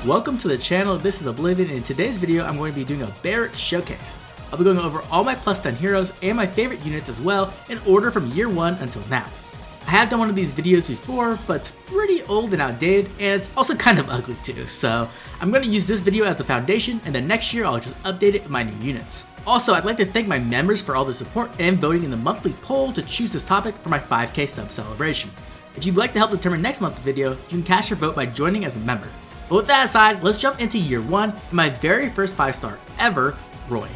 Welcome to the channel, this is Oblivion, and in today's video I'm going to be doing a Barracks showcase. I'll be going over all my plus 10 heroes and my favorite units as well in order from year 1 until now. I have done one of these videos before, but it's pretty old and outdated, and it's also kind of ugly too, so I'm going to use this video as a foundation, and then next year I'll just update it with my new units. Also, I'd like to thank my members for all the support and voting in the monthly poll to choose this topic for my 5K sub celebration. If you'd like to help determine next month's video, you can cast your vote by joining as a member. But with that aside, let's jump into year 1 and my very first 5-star ever, Roy.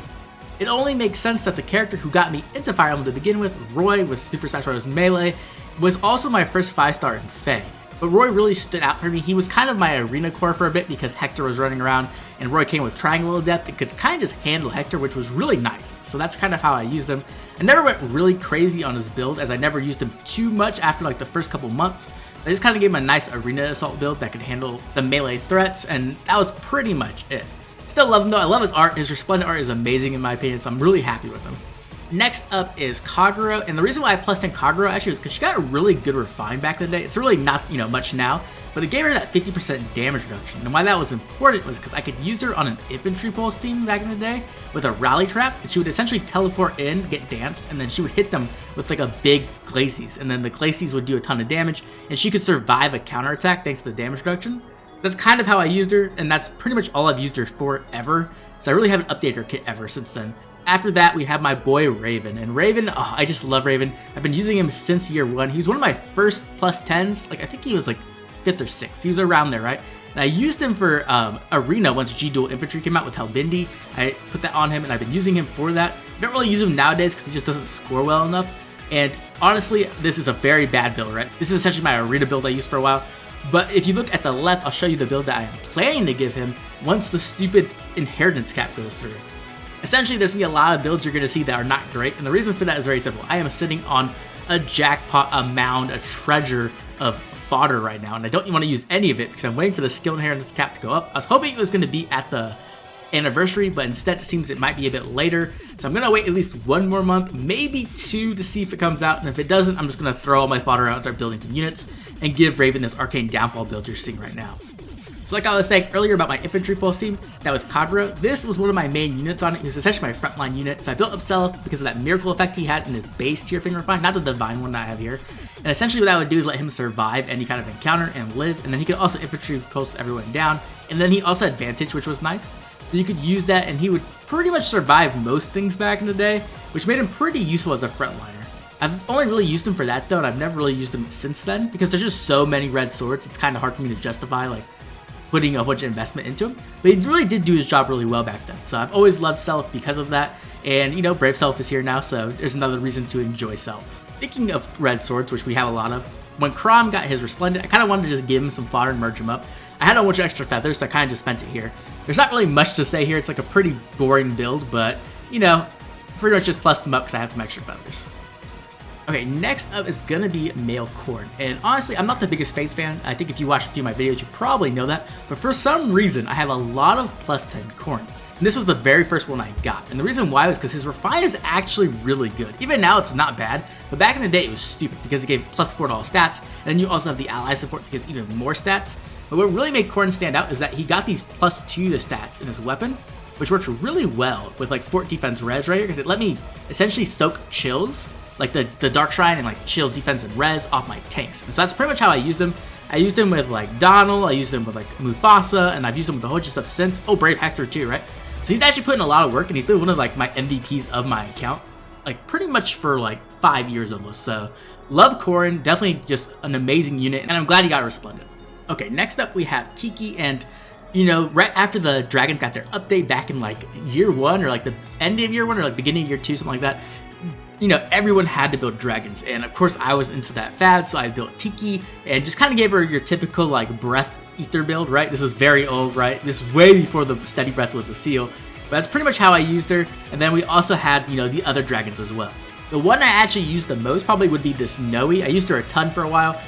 It only makes sense that the character who got me into Fire Emblem to begin with, Roy with Super Smash Bros. Melee, was also my first 5-star in Fae. But Roy really stood out for me. He was kind of my arena core for a bit because Hector was running around and Roy came with triangle depth and could kind of just handle Hector, which was really nice. So that's kind of how I used him. I never went really crazy on his build as I never used him too much after like the first couple months. I just kind of gave him a nice arena assault build that could handle the melee threats, and that was pretty much it. Still love him though, I love his art. His resplendent art is amazing in my opinion, so I'm really happy with him. Next up is Kagura, and the reason why I plus 10 Kagura actually is because she got a really good refine back in the day. It's really not, much now, but it gave her that 50% damage reduction, and why that was important was because I could use her on an infantry pulse team back in the day with a rally trap, and she would essentially teleport in, get danced, and then she would hit them with like a big Glacies, and then the Glacies would do a ton of damage, and she could survive a counterattack thanks to the damage reduction. That's kind of how I used her, and that's pretty much all I've used her for ever, so I really haven't updated her kit ever since then. After that, we have my boy Raven, and Raven, oh, I just love Raven. I've been using him since year 1. He was one of my first plus 10s, like I think he was like 5th or 6th. He was around there, right? And I used him for Arena once G-Dual Infantry came out with Helbindi. I put that on him, and I've been using him for that. I don't really use him nowadays because he just doesn't score well enough. And honestly, this is a very bad build, right? This is essentially my Arena build I used for a while. But if you look at the left, I'll show you the build that I am planning to give him once the stupid inheritance cap goes through. Essentially, there's going to be a lot of builds you're going to see that are not great, and the reason for that is very simple. I am sitting on a jackpot, a mound, a treasure of fodder right now, and I don't want to use any of it because I'm waiting for the skill inheritance cap to go up. I was hoping it was going to be at the anniversary, but instead it seems it might be a bit later, so I'm going to wait at least 1 more month, maybe 2 to see if it comes out, and if it doesn't, I'm just going to throw all my fodder out and start building some units and give Raven this Arcane Downfall build you're seeing right now. So like I was saying earlier about my infantry pulse team, that with Kagura, this was one of my main units on it. It was essentially my frontline unit, so I built up Seliph because of that miracle effect he had in his base tier thing refine, not the divine one that I have here. And essentially what I would do is let him survive any kind of encounter and live, and then he could also infantry pulse everyone down, and then he also had Vantage, which was nice. So you could use that, and he would pretty much survive most things back in the day, which made him pretty useful as a frontliner. I've only really used him for that though, and I've never really used him since then, because there's just so many red swords, it's kind of hard for me to justify like putting a bunch of investment into him, but he really did do his job really well back then. So I've always loved Seliph because of that, and Brave Seliph is here now, so there's another reason to enjoy Seliph. Speaking of red swords, which we have a lot of, when Chrom got his Resplendent, I kind of wanted to just give him some fodder and merge him up. I had a bunch of extra feathers, so I kind of just spent it here. There's not really much to say here, it's like a pretty boring build, but pretty much just plussed them up because I had some extra feathers. Okay, next up is gonna be Male Corn, and honestly, I'm not the biggest Fates fan. I think if you watched a few of my videos, you probably know that, but for some reason, I have a lot of plus 10 Corns, and this was the very first one I got, and the reason why was because his refine is actually really good. Even now, it's not bad, but back in the day, it was stupid because it gave plus 4 to all stats, and then you also have the ally support that gives even more stats. But what really made Corn stand out is that he got these plus 2 to stats in his weapon, which worked really well with like Fort Defense Res right here, because it let me essentially soak chills, like the Dark Shrine and like chill defense and res off my tanks. And so that's pretty much how I used them. I used them with like Donald, I used them with like Mufasa, and I've used them with a whole bunch of stuff since. Oh, Brave Hector too, right? So he's actually putting a lot of work, and he's been one of like my MVPs of my account, like pretty much for like 5 years almost. So love Corrin, definitely just an amazing unit, and I'm glad he got Resplendent. Okay, next up we have Tiki, and right after the Dragons got their update back in like year 1 or like the end of year 1 or like beginning of year 2, something like that, everyone had to build dragons, and of course I was into that fad, so I built Tiki and just kind of gave her your typical like breath ether build, right? This is very old, right? This is way before the steady breath was a seal, but that's pretty much how I used her. And then we also had the other dragons as well. The one I actually used the most probably would be this Noe. I used her a ton for a while.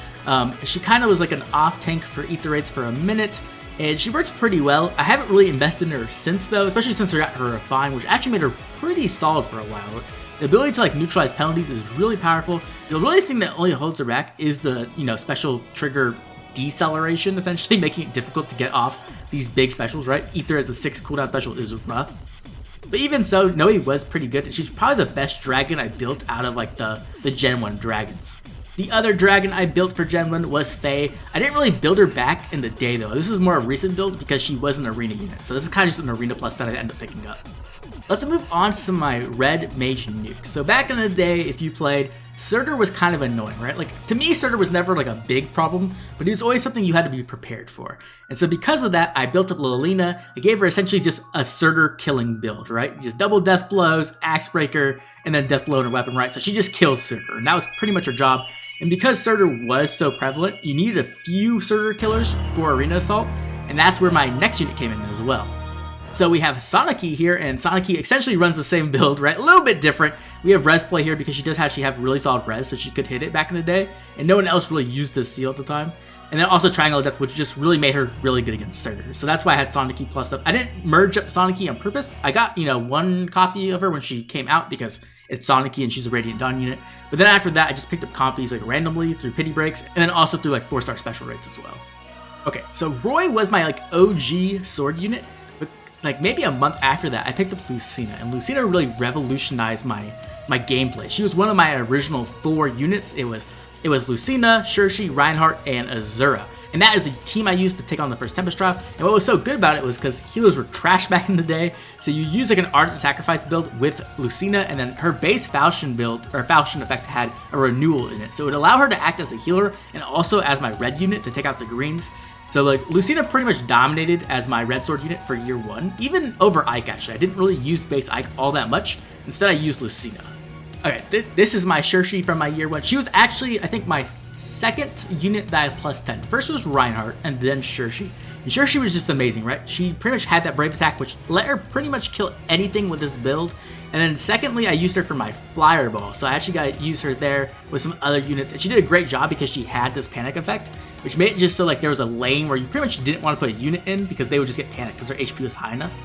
She kind of was like an off tank for ether rates for a minute, and she works pretty well. I haven't really invested in her since though, especially since I got her refine, which actually made her pretty solid for a while. The ability to like neutralize penalties is really powerful. The really thing that only holds her back is the, special trigger deceleration, essentially making it difficult to get off these big specials, right? Ether as a 6 cooldown special is rough. But even so, Noe was pretty good, and she's probably the best dragon I built out of like the Gen 1 dragons. The other dragon I built for Gen 1 was Faye. I didn't really build her back in the day though. This is more a recent build because she was an arena unit. So this is kind of just an arena plus that I ended up picking up. Let's move on to my red mage nuke. So back in the day, if you played, Surtur was kind of annoying, right? Like, to me, Surtur was never like a big problem, but it was always something you had to be prepared for. And so because of that, I built up Lilina. I gave her essentially just a Surtur killing build, right? Just double death blows, axe breaker, and then death blow in her weapon, right? So she just kills Surtur, and that was pretty much her job. And because Surtur was so prevalent, you needed a few Surtur killers for arena assault, and that's where my next unit came in as well. So we have Soniki here, and Soniki essentially runs the same build, right? A little bit different. We have res play here because she does actually have really solid res, so she could hit it back in the day, and no one else really used this seal at the time. And then also Triangle of Death, which just really made her really good against Surtur. So that's why I had Soniki plussed up. I didn't merge up Soniki on purpose. I got, one copy of her when she came out because it's Soniki and she's a Radiant Dawn unit. But then after that, I just picked up copies like randomly through pity breaks, and then also through like 4-star special rates as well. Okay, so Roy was my like OG sword unit. Like maybe a month after that, I picked up Lucina, and Lucina really revolutionized my gameplay. She was one of my original 4 units. It was Lucina, Shershi, Reinhardt, and Azura. And that is the team I used to take on the first Tempest trial. And what was so good about it was because healers were trash back in the day. So you use like an Ardent Sacrifice build with Lucina, and then her base Falchion build, or Falchion effect, had a renewal in it. So it would allow her to act as a healer and also as my red unit to take out the greens. So like Lucina pretty much dominated as my red sword unit for year 1, even over Ike actually. I didn't really use base Ike all that much. Instead I used Lucina. Okay, this is my Shershi from my year 1. She was actually, I think, my second unit that I plus 10. First was Reinhardt and then Shershi. And Shershi was just amazing, right? She pretty much had that brave attack which let her pretty much kill anything with this build. And then secondly, I used her for my flyer ball. So I actually got to use her there with some other units. And she did a great job because she had this panic effect, which made it just so like there was a lane where you pretty much didn't want to put a unit in because they would just get panicked because their HP was high enough.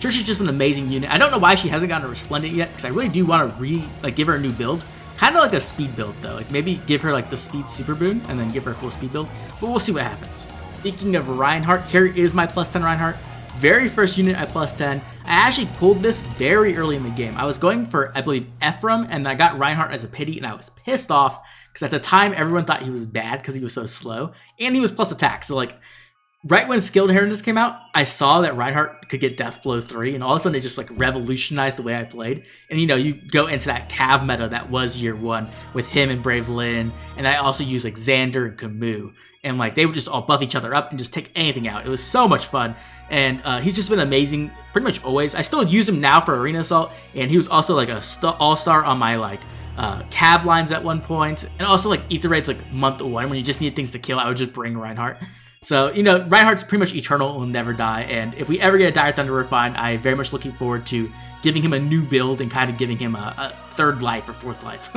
Shershi's just an amazing unit. I don't know why she hasn't gotten a Resplendent yet because I really do want to give her a new build. Kind of like a speed build though. Like maybe give her like the speed super boon and then give her a full speed build. But we'll see what happens. Speaking of Reinhardt, here is my plus 10 Reinhardt. Very first unit at plus 10. I actually pulled this very early in the game. I was going for, I believe, Ephraim, and I got Reinhardt as a pity, and I was pissed off because at the time everyone thought he was bad because he was so slow, and he was plus attack. So like, right when Skilled Inheritance came out, I saw that Reinhardt could get Death Blow 3, and all of a sudden it just like revolutionized the way I played. And you go into that Cav meta that was year 1 with him and Brave Lynn, and I also used like Xander and Camus. And like they would just all buff each other up and just take anything out. It was so much fun, and he's just been amazing pretty much always. I still use him now for arena assault, and he was also like a all-star on my like Cav lines at one point, and also like Ether raids like month 1 when you just need things to kill. I would just bring Reinhardt. So Reinhardt's pretty much eternal, will never die, and if we ever get a Dire Thunder Refined, I'm very much looking forward to giving him a new build and kind of giving him a 3rd life or 4th life.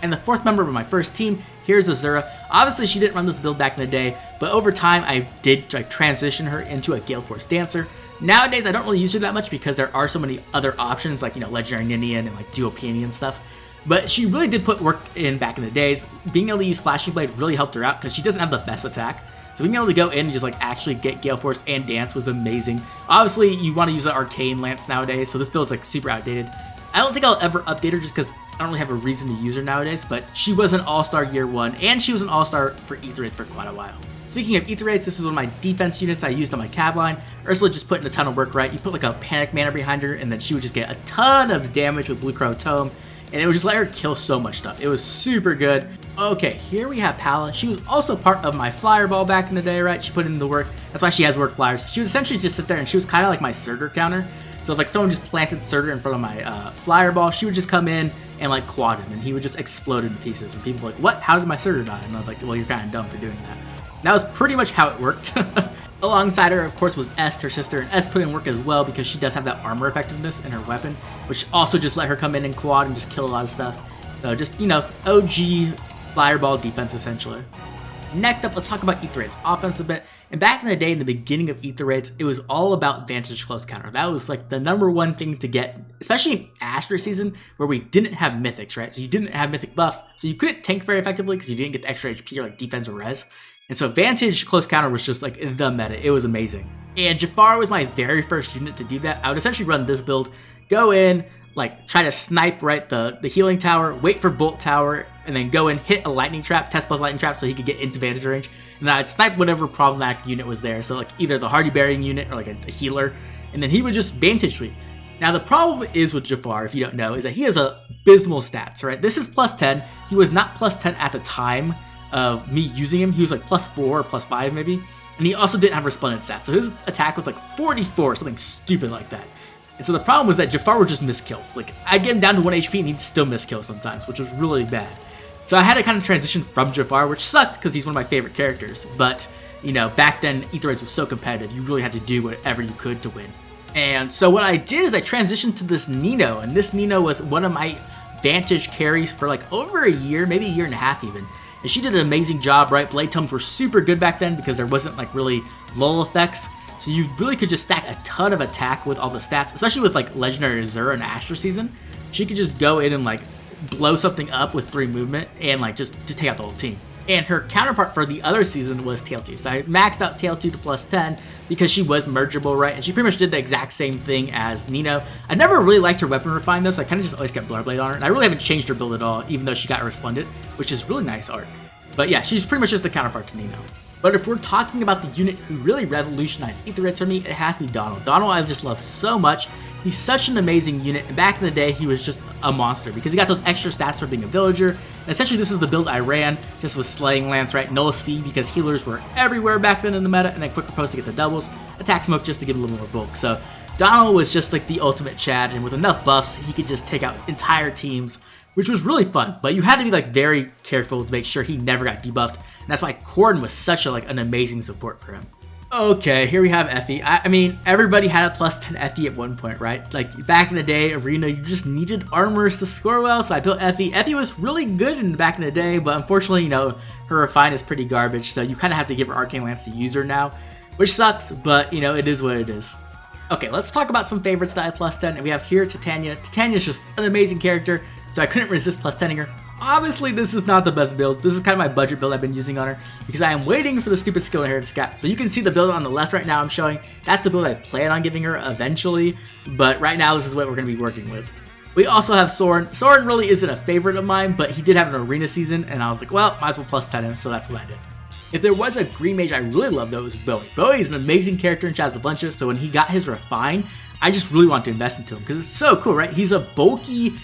And the 4th member of my first team, here's Azura. Obviously, she didn't run this build back in the day, but over time, I did transition her into a Gale Force Dancer. Nowadays, I don't really use her that much because there are so many other options, like, Legendary Ninian and, like, Dual Peony and stuff. But she really did put work in back in the days. Being able to use Flashing Blade really helped her out because she doesn't have the best attack. So being able to go in and just, like, actually get Gale Force and Dance was amazing. Obviously, you want to use the Arcane Lance nowadays, so this build's, like, super outdated. I don't think I'll ever update her just because I don't really have a reason to use her nowadays, but she was an all-star year 1, and she was an all-star for Ether Raids for quite a while. Speaking of Ether Raids, this is one of my defense units I used on my Cav line. Ursula just put in a ton of work, right? You put like a Panic Mana behind her, and then she would just get a ton of damage with Blue Crow Tome, and it would just let her kill so much stuff. It was super good. Okay, here we have Pala. She was also part of my Flyer Ball back in the day, right? She put in the work. That's why she has work flyers. She would essentially just sit there, and she was kind of like my Surtur counter. So if like someone just planted Surtur in front of my Flyer Ball, she would just come in and like quad him, and he would just explode into pieces. And people were like, what? How did my Surtur die? And I was like, well, you're kind of dumb for doing that. That was pretty much how it worked. Alongside her, of course, was Est, her sister, and Est put in work as well because she does have that armor effectiveness in her weapon, which also just let her come in and quad and just kill a lot of stuff. So just, OG Flyer Ball defense, essentially. Next up, let's talk about Ether Raid's offense a bit. And back in the day, in the beginning of Ether Raids, it was all about Vantage Close Counter. That was like the #1 thing to get, especially in Astra season, where we didn't have mythics, right? So you didn't have mythic buffs, so you couldn't tank very effectively because you didn't get the extra HP or like defense or res. And so Vantage Close Counter was just like the meta. It was amazing. And Jafar was my very first unit to do that. I would essentially run this build, go in, like try to snipe right the healing tower, wait for bolt tower, and then go in, hit a lightning trap, test plus lightning trap so he could get into vantage range, and then I'd snipe whatever problematic unit was there, so like either the hardy burying unit or like a healer, and then he would just vantage sweep. Now the problem is with Jafar, if you don't know, is that he has abysmal stats, right? This is +10. He was not +10 at the time of me using him. He was like +4 or +5 maybe, and he also didn't have resplendent stats, so his attack was like 44, something stupid like that. And so the problem was that Jafar would just miss kills. Like, I'd get him down to 1 HP and he'd still miss kills sometimes, which was really bad. So I had to kind of transition from Jafar, which sucked because he's one of my favorite characters. But, you know, back then, Ether Raids was so competitive, you really had to do whatever you could to win. And so what I did is I transitioned to this Nino, and this Nino was one of my Vantage carries for like over a year, maybe a year and a half even. And she did an amazing job, right? Blade tomes were super good back then because there wasn't like really lull effects. So you really could just stack a ton of attack with all the stats, especially with like Legendary Azura and Astra season. She could just go in and like blow something up with 3 movement and like just to take out the whole team. And her counterpart for the other season was Tail 2. So I maxed out Tail 2 to +10 because she was mergeable, right? And she pretty much did the exact same thing as Nino. I never really liked her weapon refine though, so I kind of just always kept Blurblade on her. And I really haven't changed her build at all, even though she got Resplendent, which is really nice art. But yeah, she's pretty much just the counterpart to Nino. But if we're talking about the unit who really revolutionized Ether Raids for me, it has to be Donald. Donald I just love so much. He's such an amazing unit, and back in the day, he was just a monster because he got those extra stats for being a villager. And essentially, this is the build I ran, just with Slaying Lance, right? Null C because healers were everywhere back then in the meta, and then Quick Riposte to get the doubles, Attack Smoke just to give a little more bulk. So Donald was just like the ultimate Chad, and with enough buffs, he could just take out entire teams, which was really fun. But you had to be like very careful to make sure he never got debuffed. And that's why Corden was such a an amazing support for him. Okay, here we have Effie. I mean, everybody had a +10 Effie at one point, right? Like back in the day, Arena, you just needed armors to score well, so I built Effie. Effie was really good back in the day, but unfortunately, you know, her refine is pretty garbage, so you kind of have to give her Arcane Lance to use her now, which sucks, but you know, it is what it is. Okay, let's talk about some favorites that I +10, and we have here Titania. Titania's just an amazing character, so I couldn't resist +10ing her. Obviously, this is not the best build. This is kind of my budget build I've been using on her because I am waiting for the stupid skill inheritance gap. So you can see the build on the left right now I'm showing. That's the build I plan on giving her eventually, but right now this is what we're going to be working with. We also have Soren. Soren really isn't a favorite of mine, but he did have an arena season, and I was like, well, might as well +10 him, so that's what I did. If there was a green mage I really loved, though, it was Bowie. Bowie is an amazing character in Shadows of Buncha, so when he got his refine, I just really wanted to invest into him because it's so cool, right? He's a bulky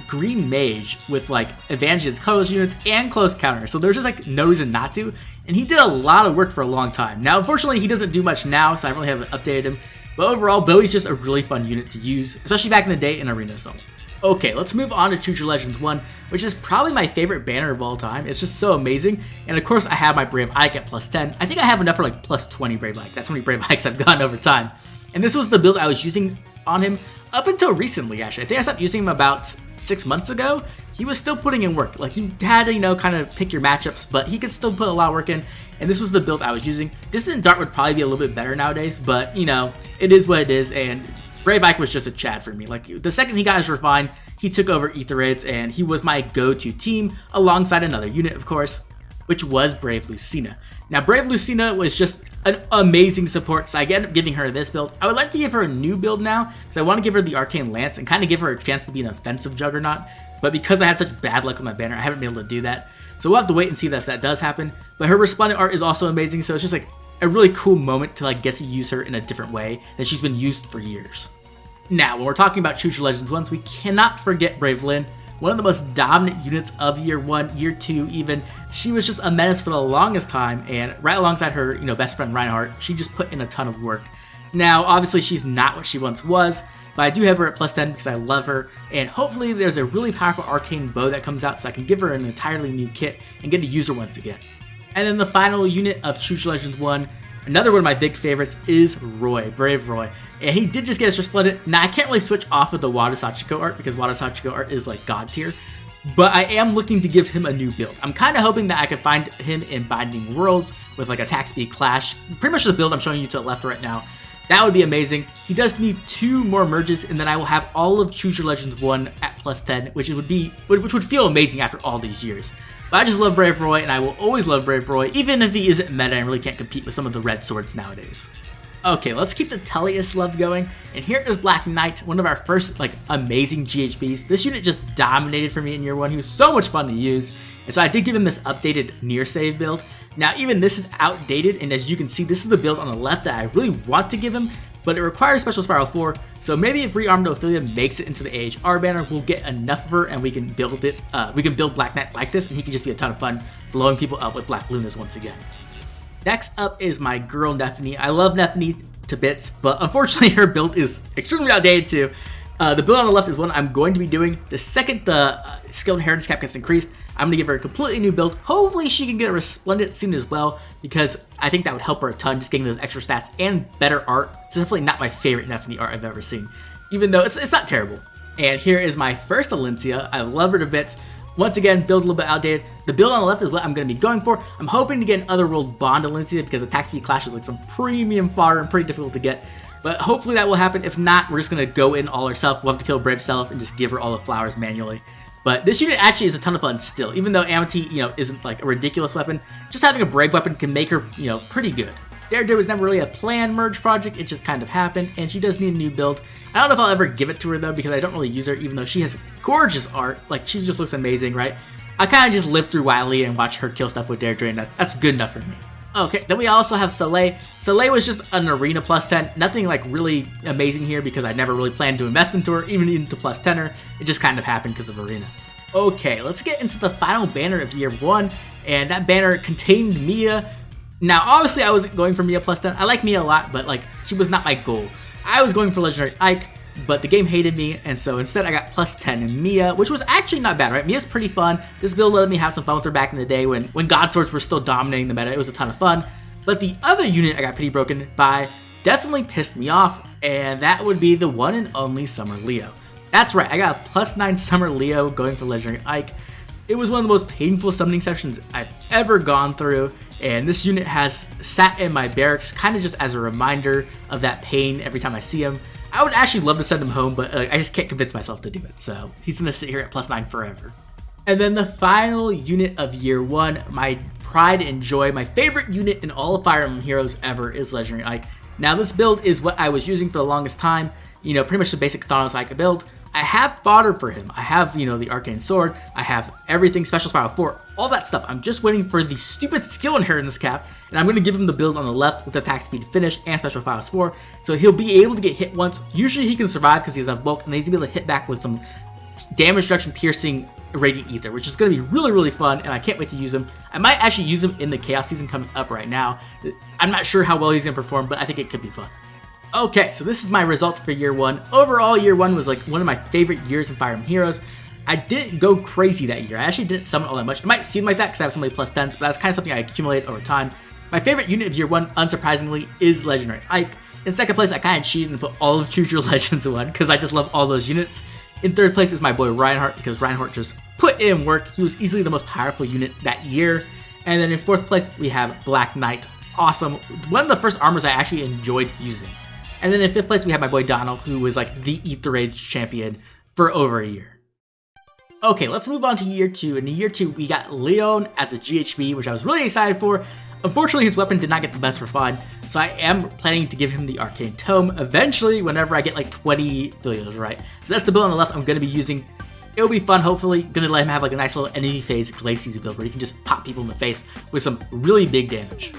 green mage with like advantages, colorless units, and close counter. So there's just like no reason not to. And he did a lot of work for a long time. Now, unfortunately, he doesn't do much now, so I really haven't updated him. But overall, Bowie's just a really fun unit to use, especially back in the day in Arena Zone. Okay, let's move on to Choose Your Legends 1, which is probably my favorite banner of all time. It's just so amazing. And of course, I have my Brave Ike at +10. I think I have enough for like +20 Brave Ike. That's how many Brave Ikes I've gotten over time. And this was the build I was using on him up until recently, actually. I think I stopped using him about 6 months ago. He was still putting in work. Like, you had to, you know, kind of pick your matchups, but he could still put a lot of work in. And this was the build I was using. Distant Dart would probably be a little bit better nowadays, but, you know, it is what it is. And Brave Ike was just a Chad for me. Like, the second he got his refine, he took over Ether Raids, and he was my go-to team alongside another unit, of course, which was Brave Lucina. Now, Brave Lucina was just an amazing support, so I ended up giving her this build. I would like to give her a new build now, because I want to give her the Arcane Lance and kind of give her a chance to be an offensive Juggernaut. But because I had such bad luck with my banner, I haven't been able to do that. So we'll have to wait and see if that does happen. But her Resplendent art is also amazing, so it's just like a really cool moment to like get to use her in a different way than she's been used for years. Now, when we're talking about Choose Your Legends ones, we cannot forget Brave Lynn. One of the most dominant units of year 1, year 2 even. She was just a menace for the longest time, and right alongside her, you know, best friend Reinhardt, she just put in a ton of work. Now, obviously, she's not what she once was, but I do have her at +10 because I love her, and hopefully there's a really powerful arcane bow that comes out so I can give her an entirely new kit and get to use her once again. And then the final unit of Choose Your Legends 1, another one of my big favorites, is Roy, Brave Roy. And he did just get his Resplendent. Now, I can't really switch off of the Wada Sachiko art because Wada Sachiko art is like god tier. but I am looking to give him a new build. I'm kind of hoping that I can find him in Binding Worlds with like attack speed clash. Pretty much the build I'm showing you to the left right now. That would be amazing. He does need 2 more merges, and then I will have all of Choose Your Legends 1 at +10, which would feel amazing after all these years. But I just love Brave Roy, and I will always love Brave Roy, even if he isn't meta and really can't compete with some of the red swords nowadays. Okay, let's keep the Tellius love going, and here is Black Knight, one of our first like amazing GHBs. This unit just dominated for me in year 1. He was so much fun to use, and so I did give him this updated near save build. Now even this is outdated, and as you can see, this is the build on the left that I really want to give him, but it requires Special Spiral 4, so maybe if Rearmed Ophelia makes it into the AHR banner, we'll get enough of her and we can build it. We can build Black Knight like this, and he can just be a ton of fun, blowing people up with Black Lunas once again. Next up is my girl Nephany. I love Nephany to bits, but unfortunately her build is extremely outdated too. The build on the left is one I'm going to be doing. The second the skill inheritance cap gets increased, I'm going to give her a completely new build. Hopefully she can get a Resplendent soon as well, because I think that would help her a ton, just getting those extra stats and better art. It's definitely not my favorite Nephany art I've ever seen, even though it's not terrible. And here is my first Alencia. I love her to bits. Once again, build a little bit outdated. The build on the left is what I'm going to be going for. I'm hoping to get an Otherworld Bond Alencia because attack speed clash is like some premium fodder and pretty difficult to get. But hopefully that will happen. If not, we're just going to go in all herself. We'll have to kill Brave Self and just give her all the flowers manually. But this unit actually is a ton of fun still. Even though Amity, isn't like a ridiculous weapon, just having a Brave weapon can make her, pretty good. Daredevil was never really a planned merge project, it just kind of happened, and she does need a new build. I don't know if I'll ever give it to her though, because I don't really use her, even though she has gorgeous art. Like, she just looks amazing, right? I kind of just live through Wily and watch her kill stuff with Deirdre, and that's good enough for me. Okay, then we also have Soleil. Soleil was just an arena +10. Nothing like really amazing here because I never really planned to invest into her, even into +10er. It just kind of happened because of arena. Okay, let's get into the final banner of year 1, and that banner contained Mia. Now, obviously, I wasn't going for Mia +10. I like Mia a lot, but like, she was not my goal. I was going for Legendary Ike, but the game hated me, and so instead I got +10 in Mia, which was actually not bad, right? Mia's pretty fun. This build let me have some fun with her back in the day when God Swords were still dominating the meta. It was a ton of fun. But the other unit I got pretty broken by definitely pissed me off, and that would be the one and only Summer Leo. That's right, I got a +9 Summer Leo going for Legendary Ike. It was one of the most painful summoning sessions I've ever gone through, and this unit has sat in my barracks kind of just as a reminder of that pain every time I see him. I would actually love to send him home, but I just can't convince myself to do it, so he's going to sit here at +9 forever. And then the final unit of year 1, my pride and joy, my favorite unit in all of Fire Emblem Heroes ever is Legendary Ike. Now this build is what I was using for the longest time, pretty much the basic Thanos Ike build. I have fodder for him. I have, the Arcane Sword. I have everything, Special Spiral 4, all that stuff. I'm just waiting for the stupid skill inheritance cap, and I'm going to give him the build on the left with attack speed finish and Special Spiral 4, so he'll be able to get hit once. Usually he can survive because he has enough bulk, and he's going to be able to hit back with some damage reduction piercing Radiant Ether, which is going to be really, really fun, and I can't wait to use him. I might actually use him in the Chaos season coming up right now. I'm not sure how well he's going to perform, but I think it could be fun. Okay, so this is my results for year 1. Overall, year 1 was like one of my favorite years in Fire Emblem Heroes. I didn't go crazy that year. I actually didn't summon all that much. It might seem like that because I have so many +10s, but that's kind of something I accumulated over time. My favorite unit of year 1, unsurprisingly, is Legendary Ike. In second place, I kind of cheated and put all of Choose Your Legends in 1 because I just love all those units. In third place is my boy Reinhardt because Reinhardt just put in work. He was easily the most powerful unit that year. And then in fourth place, we have Black Knight. Awesome. One of the first armors I actually enjoyed using. And then in fifth place, we have my boy Donald, who was like the Ether Age champion for over a year. Okay, let's move on to year 2. In year 2, we got Leon as a GHB, which I was really excited for. Unfortunately, his weapon did not get the best for fun, so I am planning to give him the Arcane Tome eventually whenever I get like 20 filios, right? So that's the build on the left I'm going to be using. It'll be fun, hopefully. Gonna let him have like a nice little enemy phase Glacies build where you can just pop people in the face with some really big damage.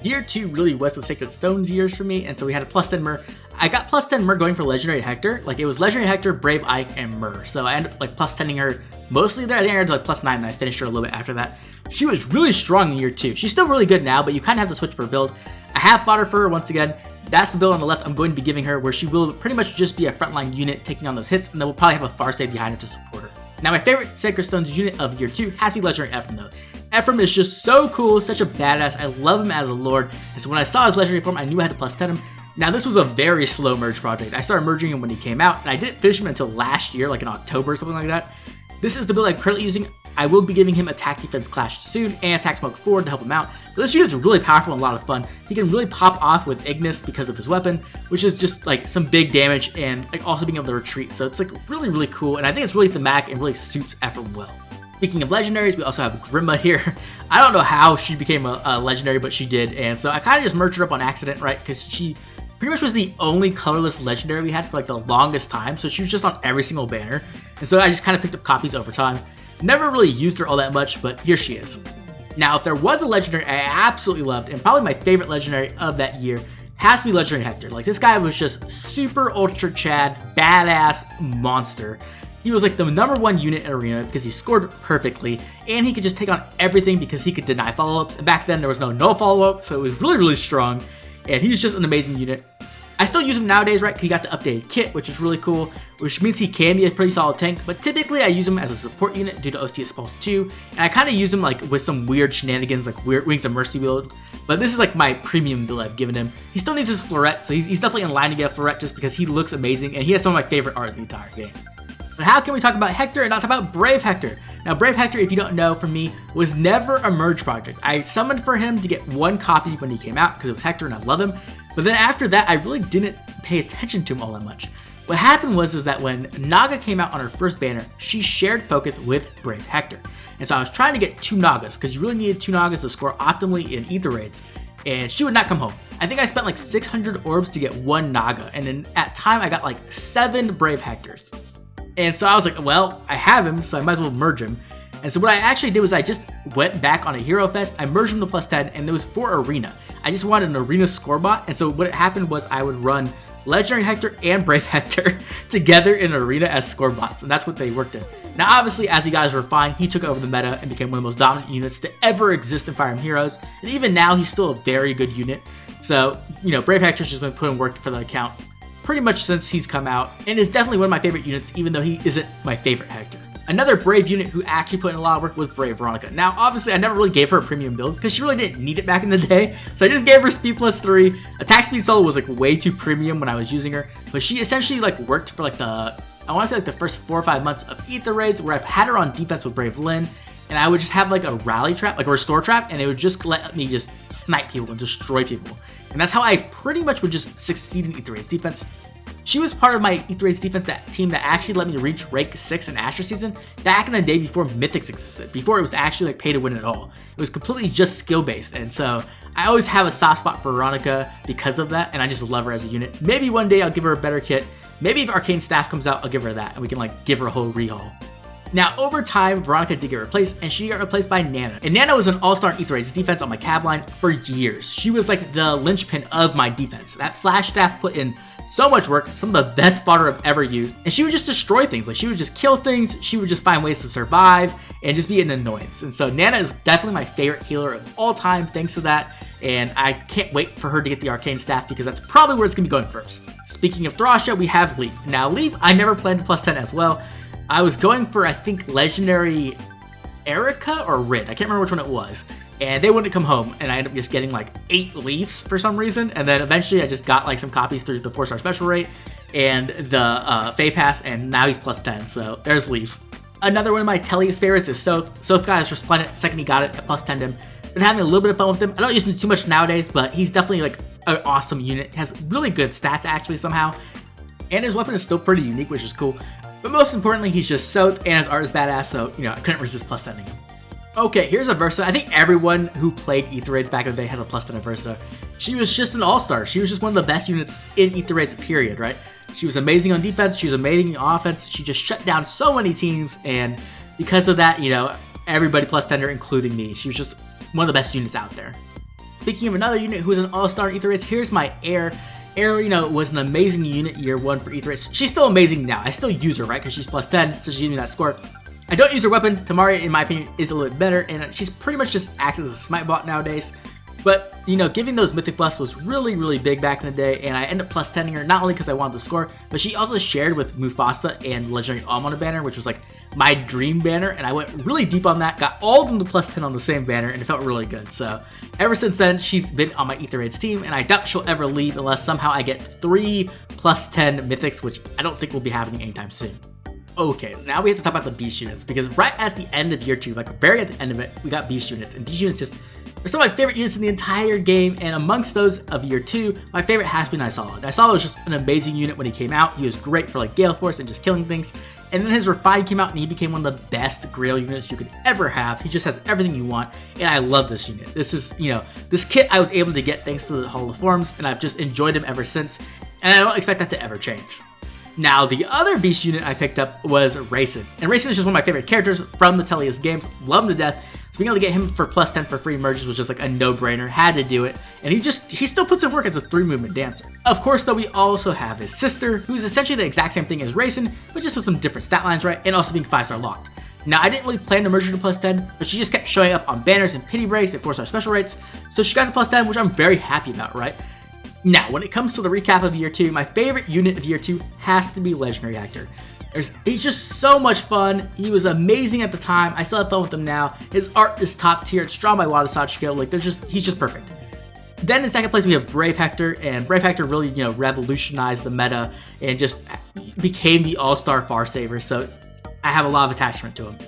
Year 2 really was the Sacred Stones years for me, and so we had a +10 Myr. I got +10 Myr going for Legendary Hector. Like, it was Legendary Hector, Brave Ike, and Myr. So I ended up like +10ing her mostly there. I think I ended up like +9 and I finished her a little bit after that. She was really strong in year 2. She's still really good now, but you kind of have to switch per build. I have fodder for her once again. That's the build on the left I'm going to be giving her, where she will pretty much just be a frontline unit taking on those hits, and then we'll probably have a far save behind her to support her. Now, my favorite Sacred Stones unit of year 2 has to be Legendary Ephraim, though. Ephraim is just so cool, such a badass. I love him as a lord, and so when I saw his legendary form, I knew I had to +10 him. Now, this was a very slow merge project. I started merging him when he came out, and I didn't finish him until last year, like in October or something like that. This is the build I'm currently using. I will be giving him Attack Defense Clash soon and Attack Smoke Forward to help him out. But this unit's really powerful and a lot of fun. He can really pop off with Ignis because of his weapon, which is just like some big damage and like also being able to retreat. So it's like really, really cool. And I think it's really thematic and really suits Ephraim well. Speaking of legendaries, we also have Grimma here. I don't know how she became a legendary, but she did. And so I kind of just merged her up on accident, right? Because she pretty much was the only colorless legendary we had for like the longest time. So she was just on every single banner. And so I just kind of picked up copies over time. Never really used her all that much, but here she is. Now, if there was a legendary I absolutely loved, and probably my favorite legendary of that year, has to be Legendary Hector. Like, this guy was just super ultra Chad, badass monster. He was like the #1 unit in Arena because he scored perfectly, and he could just take on everything because he could deny follow-ups. And back then, there was no follow-up, so it was really, really strong, and he's just an amazing unit. I still use him nowadays, right, because he got the updated kit, which is really cool, which means he can be a pretty solid tank, but typically I use him as a support unit due to OST Pulse 2, and I kind of use him like with some weird shenanigans, like weird Wings of Mercy build, but this is like my premium build I've given him. He still needs his Floret, so he's definitely in line to get a Floret just because he looks amazing, and he has some of my favorite art in the entire game. But how can we talk about Hector and not talk about Brave Hector? Now, Brave Hector, if you don't know, for me, was never a merge project. I summoned for him to get one copy when he came out because it was Hector and I love him. But then after that, I really didn't pay attention to him all that much. What happened was that when Naga came out on her first banner, she shared focus with Brave Hector. And so I was trying to get 2 Nagas because you really needed 2 Nagas to score optimally in Ether raids. And she would not come home. I think I spent like 600 orbs to get 1 Naga. And then at time, I got like 7 Brave Hectors. And so I was like, well, I have him, so I might as well merge him. And so what I actually did was I just went back on a Hero Fest, I merged him to +10, and it was for Arena. I just wanted an Arena score bot, and so what happened was I would run Legendary Hector and Brave Hector together in Arena as score bots, and that's what they worked in. Now obviously, as he got his refine, he took over the meta and became one of the most dominant units to ever exist in Fire Emblem Heroes, and even now he's still a very good unit. So, you know, Brave Hector's just been putting work for the account pretty much since he's come out, and is definitely one of my favorite units, even though he isn't my favorite Hector. Another Brave unit who actually put in a lot of work was Brave Veronica. Now, obviously, I never really gave her a premium build because she really didn't need it back in the day, so I just gave her speed +3. Attack speed solo was like way too premium when I was using her, but she essentially like worked for like I want to say like the first 4 or 5 months of Ether raids where I've had her on defense with Brave Lynn, and I would just have like a rally trap, like a restore trap, and it would just let me just snipe people and destroy people. And that's how I pretty much would just succeed in Ether raids defense. She was part of my Ether raids defense team that actually let me reach rank 6 in Astra season back in the day before Mythics existed, before it was actually like pay to win at all. It was completely just skill based, and so I always have a soft spot for Veronica because of that, and I just love her as a unit. Maybe one day I'll give her a better kit. Maybe if Arcane Staff comes out, I'll give her that, and we can like give her a whole rehaul. Now, over time, Veronica did get replaced, and she got replaced by Nana. And Nana was an all-star in Ether raids defense on my cab line for years. She was like the linchpin of my defense. That Flash Staff put in so much work, some of the best fodder I've ever used, and she would just destroy things. Like, she would just kill things, she would just find ways to survive, and just be an annoyance. And so Nana is definitely my favorite healer of all time thanks to that, and I can't wait for her to get the Arcane Staff because that's probably where it's going to be going first. Speaking of Thrasha, we have Leaf. Now, Leaf, I never planned to +10 as well. I was going for, I think, Legendary Erica or Rid. I can't remember which one it was. And they wouldn't come home, and I ended up just getting like 8 Leafs for some reason. And then eventually I just got like some copies through the 4-star special rate and the Fae Pass, and now he's +10, so there's Leaf. Another one of my Tellius favorites is Soth. Soth got his Resplendent the second he got it, I +10'd him. Been having a little bit of fun with him. I don't use him too much nowadays, but he's definitely like an awesome unit. He has really good stats actually somehow. And his weapon is still pretty unique, which is cool. But most importantly, he's just Soth, and his art is badass, so, you know, I couldn't resist +10'ing him. Okay, here's a Versa. I think everyone who played Ether raids back in the day had a +10 Versa. She was just an all-star. She was just one of the best units in Ether raids, period, right? She was amazing on defense. She was amazing on offense. She just shut down so many teams, and because of that, you know, everybody +10'd her, including me. She was just one of the best units out there. Speaking of another unit who was an all-star in Ether raids, here's my Air. Air, you know, was an amazing unit year 1 for Ether raids. She's still amazing now. I still use her, right? Because she's +10, so she gave me that score. I don't use her weapon. Tamaria, in my opinion, is a little bit better, and she's pretty much just acts as a smite bot nowadays. But, you know, giving those mythic buffs was really, really big back in the day, and I ended up +10'ing her, not only because I wanted to score, but she also shared with Mufasa and Legendary Alm on a banner, which was like my dream banner, and I went really deep on that, got all of them to +10 on the same banner, and it felt really good. So ever since then, she's been on my Ether raids team, and I doubt she'll ever leave unless somehow I get 3 +10 mythics, which I don't think will be happening anytime soon. Okay, now we have to talk about the beast units, because right at the end of year 2, like very at the end of it, we got beast units, and beast units just are some of my favorite units in the entire game. And amongst those of year 2, my favorite has been Nisala. Nisala was just an amazing unit when he came out. He was great for like Gale Force and just killing things. And then his Refine came out and he became one of the best Grail units you could ever have. He just has everything you want, and I love this unit. This is, this kit I was able to get thanks to the Hall of Forms, and I've just enjoyed him ever since, and I don't expect that to ever change. Now, the other beast unit I picked up was Raisin. And Raisin is just one of my favorite characters from the Tellius games. Love him to death. So being able to get him for plus 10 for free merges was just like a no-brainer. Had to do it. And he still puts in work as a 3-movement dancer. Of course, though, we also have his sister, who's essentially the exact same thing as Raisin, but just with some different stat lines, right? And also being 5-star locked. Now, I didn't really plan to merge her to plus 10, but she just kept showing up on banners and pity breaks and 4-star special rates. So she got to plus 10, which I'm very happy about, right? Now, when it comes to the recap of year 2, my favorite unit of year 2 has to be Legendary Actor. He's just so much fun. He was amazing at the time. I still have fun with him now. His art is top tier. It's drawn by Wada Sachiko. Like, he's just perfect. Then in second place, we have Brave Hector, and Brave Hector really, revolutionized the meta and just became the all-star Farsaver. So I have a lot of attachment to him.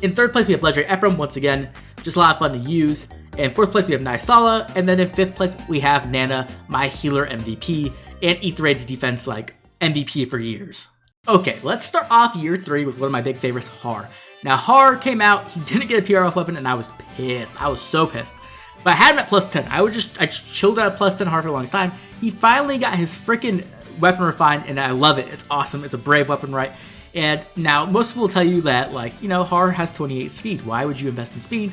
In third place, we have Legendary Ephraim, once again, just a lot of fun to use. In fourth place, we have Nisala, and then in fifth place, we have Nana, my healer MVP, and Aetheraide's defense, like, MVP for years. Okay, let's start off year 3 with one of my big favorites, Har. Now, Har came out, he didn't get a PR off weapon, and I was pissed. I was so pissed. But I had him at plus 10. I chilled out at plus 10 Har for the longest time. He finally got his freaking weapon refined, and I love it. It's awesome. It's a brave weapon, right? And now, most people will tell you that, like, Har has 28 speed. Why would you invest in speed?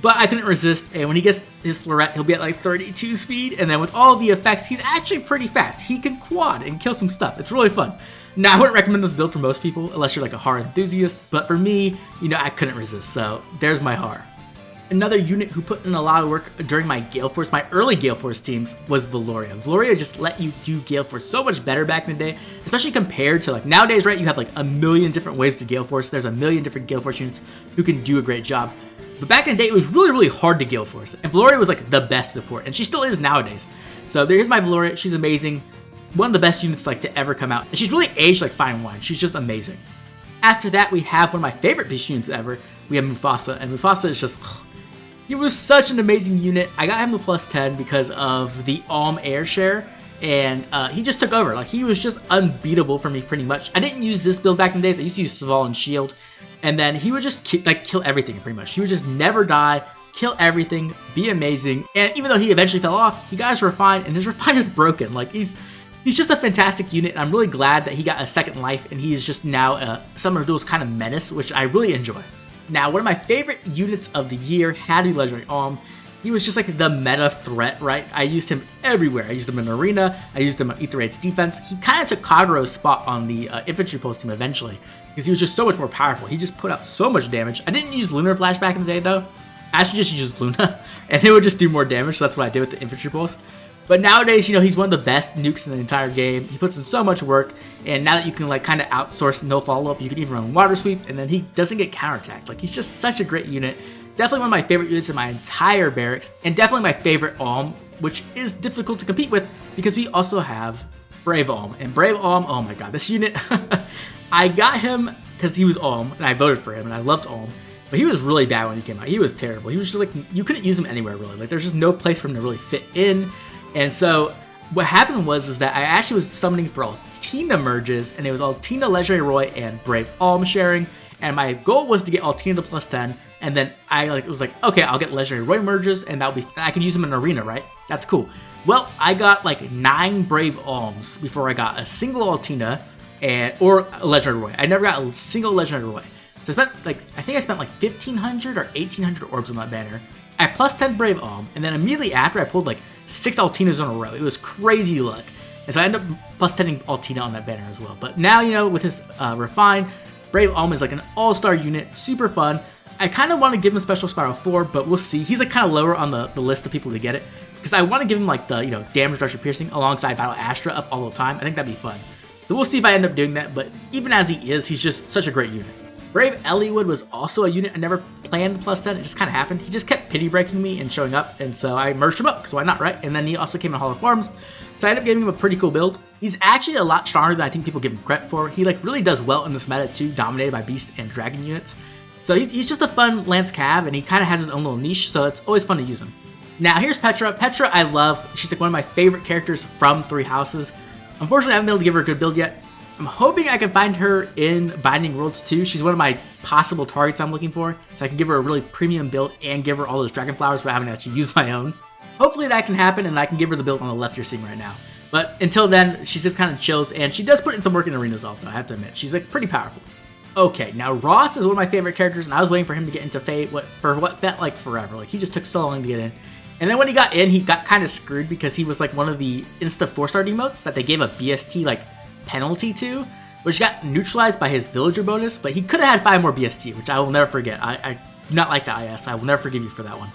But I couldn't resist, and when he gets his Floret, he'll be at like 32 speed, and then with all the effects, he's actually pretty fast. He can quad and kill some stuff. It's really fun. Now, I wouldn't recommend this build for most people, unless you're like a Har enthusiast, but for me, I couldn't resist, so there's my Har. Another unit who put in a lot of work during my Gale Force, my early Gale Force teams, was Valoria. Valoria just let you do Gale Force so much better back in the day, especially compared to like nowadays, right? You have like a million different ways to Gale Force. There's a million different Gale Force units who can do a great job. But back in the day, it was really, really hard to Gale Force. And Valoria was like the best support, and she still is nowadays. So here's my Valoria. She's amazing. One of the best units like to ever come out. And she's really aged like fine wine. She's just amazing. After that, we have one of my favorite beast units ever. We have Mufasa. And Mufasa is just... he was such an amazing unit. I got him to plus 10 because of the Alm Air Share. And he just took over. Like, he was just unbeatable for me pretty much. I didn't use this build back in the days. I used to use Saval and Shield. And then he would just kill everything pretty much. He would just never die, kill everything, be amazing. And even though he eventually fell off, he got his Refine, and his Refine is broken. Like, he's just a fantastic unit. And I'm really glad that he got a second life, and he's just now some of those kind of menace, which I really enjoy. Now, one of my favorite units of the year had to be Legendary Alm. He was just like the meta threat, right? I used him everywhere. I used him in Arena. I used him on Aetheraide's defense. He kind of took Kagerou's spot on the infantry post team eventually because he was just so much more powerful. He just put out so much damage. I didn't use Lunar Flash back in the day, though. I actually just used Luna, and it would just do more damage, so that's what I did with the infantry post. But nowadays, he's one of the best nukes in the entire game. He puts in so much work, and now that you can like kind of outsource no follow-up, you can even run Water Sweep, and then he doesn't get counterattacked. Like, he's just such a great unit. Definitely one of my favorite units in my entire barracks, and definitely my favorite Alm, which is difficult to compete with because we also have Brave Alm. And Brave Alm, oh my god, this unit, I got him because he was Alm, and I voted for him, and I loved Alm. But he was really bad when he came out. He was terrible. He was just like, you couldn't use him anywhere really. Like, there's just no place for him to really fit in. And so what happened was that I actually was summoning for Altina merges, and it was Altina, Legendary Roy, and Brave Alm sharing. And my goal was to get Altina to plus 10, and then I was like, okay, I'll get Legendary Roy merges, and I can use them in Arena, right? That's cool. Well, I got like 9 Brave Alms before I got a single Altina or a Legendary Roy. I never got a single Legendary Roy. So I think I spent like 1,500 or 1,800 orbs on that banner. I plus 10 Brave Alm, and then immediately after I pulled like 6 Altinas in a row. It was crazy luck. And so I ended up plus 10ing Altina on that banner as well. But now, with his Refine, Brave Alm is like an all-star unit, super fun. I kind of want to give him a Special Spiral 4, but we'll see. He's like kind of lower on the list of people to get it, because I want to give him like the, Damage Reduction Piercing alongside Battle Astra up all the time. I think that'd be fun. So we'll see if I end up doing that, but even as he is, he's just such a great unit. Brave Elliowood was also a unit I never planned plus 10, it just kind of happened. He just kept pity breaking me and showing up, and so I merged him up, because why not, right? And then he also came in Hall of Forms, so I ended up giving him a pretty cool build. He's actually a lot stronger than I think people give him credit for. He like really does well in this meta too, dominated by Beast and Dragon units. So he's just a fun Lance Cav, and he kind of has his own little niche, so it's always fun to use him. Now here's Petra. Petra I love. She's like one of my favorite characters from Three Houses. Unfortunately, I haven't been able to give her a good build yet. I'm hoping I can find her in Binding Worlds too. She's one of my possible targets I'm looking for, so I can give her a really premium build and give her all those Dragon Flowers without having to actually use my own. Hopefully that can happen, and I can give her the build on the left you're seeing right now. But until then, she's just kind of chills, and she does put in some work in arenas also, I have to admit. She's like pretty powerful. Okay, now Ross is one of my favorite characters, and I was waiting for him to get into Fate for what felt like forever. Like, he just took so long to get in. And then when he got in, he got kind of screwed because he was like one of the Insta 4-star emotes that they gave a BST like penalty to, which got neutralized by his villager bonus, but he could have had 5 more BST, which I will never forget. I do not like the IS. I will never forgive you for that one.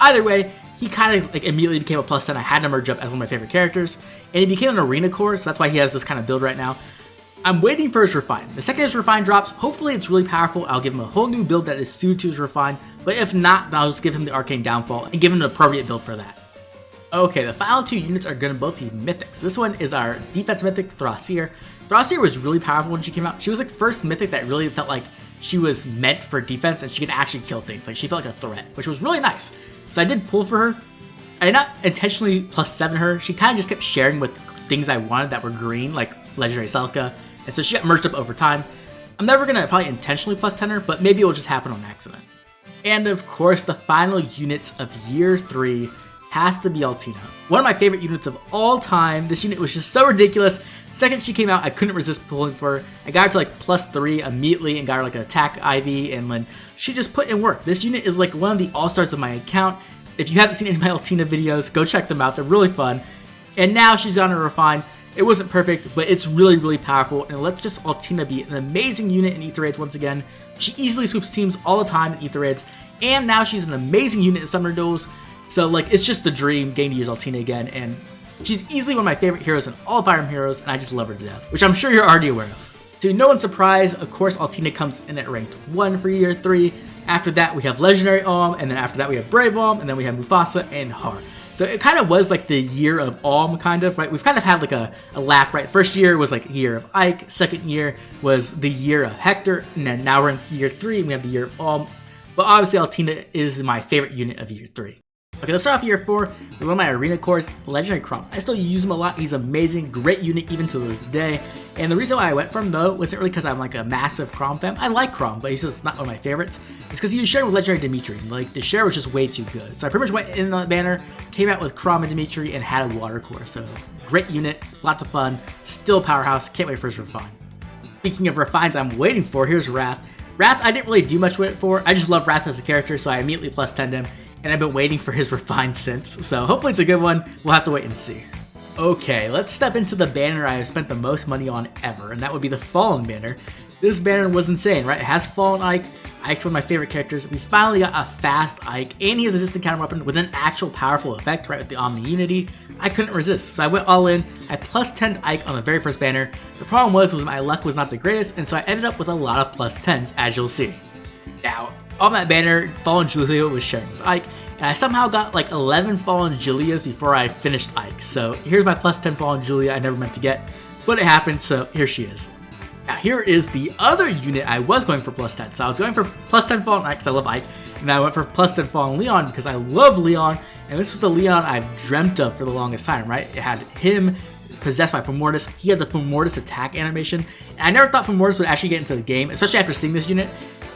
Either way, he kind of like immediately became a plus 10. I had to merge up as one of my favorite characters, and he became an arena core, so that's why he has this kind of build right now. I'm waiting for his Refine. The second his Refine drops, hopefully it's really powerful. I'll give him a whole new build that is suited to his Refine, but if not, then I'll just give him the Arcane Downfall and give him an appropriate build for that. Okay, the final 2 units are going to both be mythics. This one is our defense mythic, Thrasier. Thrasier was really powerful when she came out. She was like the first mythic that really felt like she was meant for defense and she could actually kill things. Like, she felt like a threat, which was really nice. So I did pull for her. I did not intentionally plus 7 her. She kind of just kept sharing with things I wanted that were green, like Legendary Selka. And so she got merged up over time. I'm never going to probably intentionally plus 10 her, but maybe it will just happen on accident. And of course, the final unit of year 3 has to be Altina. One of my favorite units of all time. This unit was just so ridiculous. Second she came out, I couldn't resist pulling for her. I got her to like plus 3 immediately and got her like an attack IV, and then she just put in work. This unit is like one of the all-stars of my account. If you haven't seen any of my Altina videos, go check them out. They're really fun. And now she's gotten her Refine. It wasn't perfect, but it's really, really powerful, and let's just Altina be an amazing unit in Ether Raids once again. She easily sweeps teams all the time in Ether Raids, and now she's an amazing unit in Summoner Duels, so like, it's just the dream getting to use Altina again, and she's easily one of my favorite heroes in all of Fire Emblem Heroes, and I just love her to death, which I'm sure you're already aware of. To no one's surprise, of course, Altina comes in at ranked 1 for year 3. After that, we have Legendary Alm, and then after that, we have Brave Alm, and then we have Mufasa and Har. So it kind of was like the year of Alm, kind of, right? We've kind of had like a lap, right? First year was like year of Ike. Second year was the year of Hector. And then now we're in year 3 and we have the year of Alm. But obviously Altina is my favorite unit of year 3. Okay, let's start off year 4 with one of my arena cores, Legendary Chrom. I still use him a lot. He's amazing, great unit even to this day. And the reason why I went for him though wasn't really because I'm like a massive Chrom fan. I like Chrom, but he's just not one of my favorites. It's because he was sharing with Legendary Dimitri. Like, the share was just way too good. So I pretty much went in the banner, came out with Chrom and Dimitri, and had a water core. So great unit, lots of fun, still powerhouse. Can't wait for his Refine. Speaking of Refines I'm waiting for, here's Wrath. Wrath I didn't really do much with it for. I just love Wrath as a character, so I immediately plus 10'd him. And I've been waiting for his Refine since, so hopefully it's a good one. We'll have to wait and see. Okay, let's step into the banner I have spent the most money on ever, and that would be the Fallen banner. This banner was insane, right? It has Fallen Ike. Ike's one of my favorite characters. We finally got a fast Ike, and he has a distant counter weapon with an actual powerful effect, right, with the Omni Unity. I couldn't resist, so I went all in. I plus 10'd Ike on the very first banner. The problem was my luck was not the greatest, and so I ended up with a lot of plus 10s, as you'll see. Now, on that banner, Fallen Julia was sharing with Ike, and I somehow got like 11 Fallen Julias before I finished Ike. So here's my plus 10 Fallen Julia I never meant to get, but it happened, so here she is. Now here is the other unit I was going for plus 10. So I was going for plus 10 Fallen Ike because I love Ike, and I went for plus 10 Fallen Leon because I love Leon, and this was the Leon I've dreamt of for the longest time, right? It had him possessed by Fomortis. He had the Fomortis attack animation, and I never thought Fomortis would actually get into the game, especially after seeing this unit.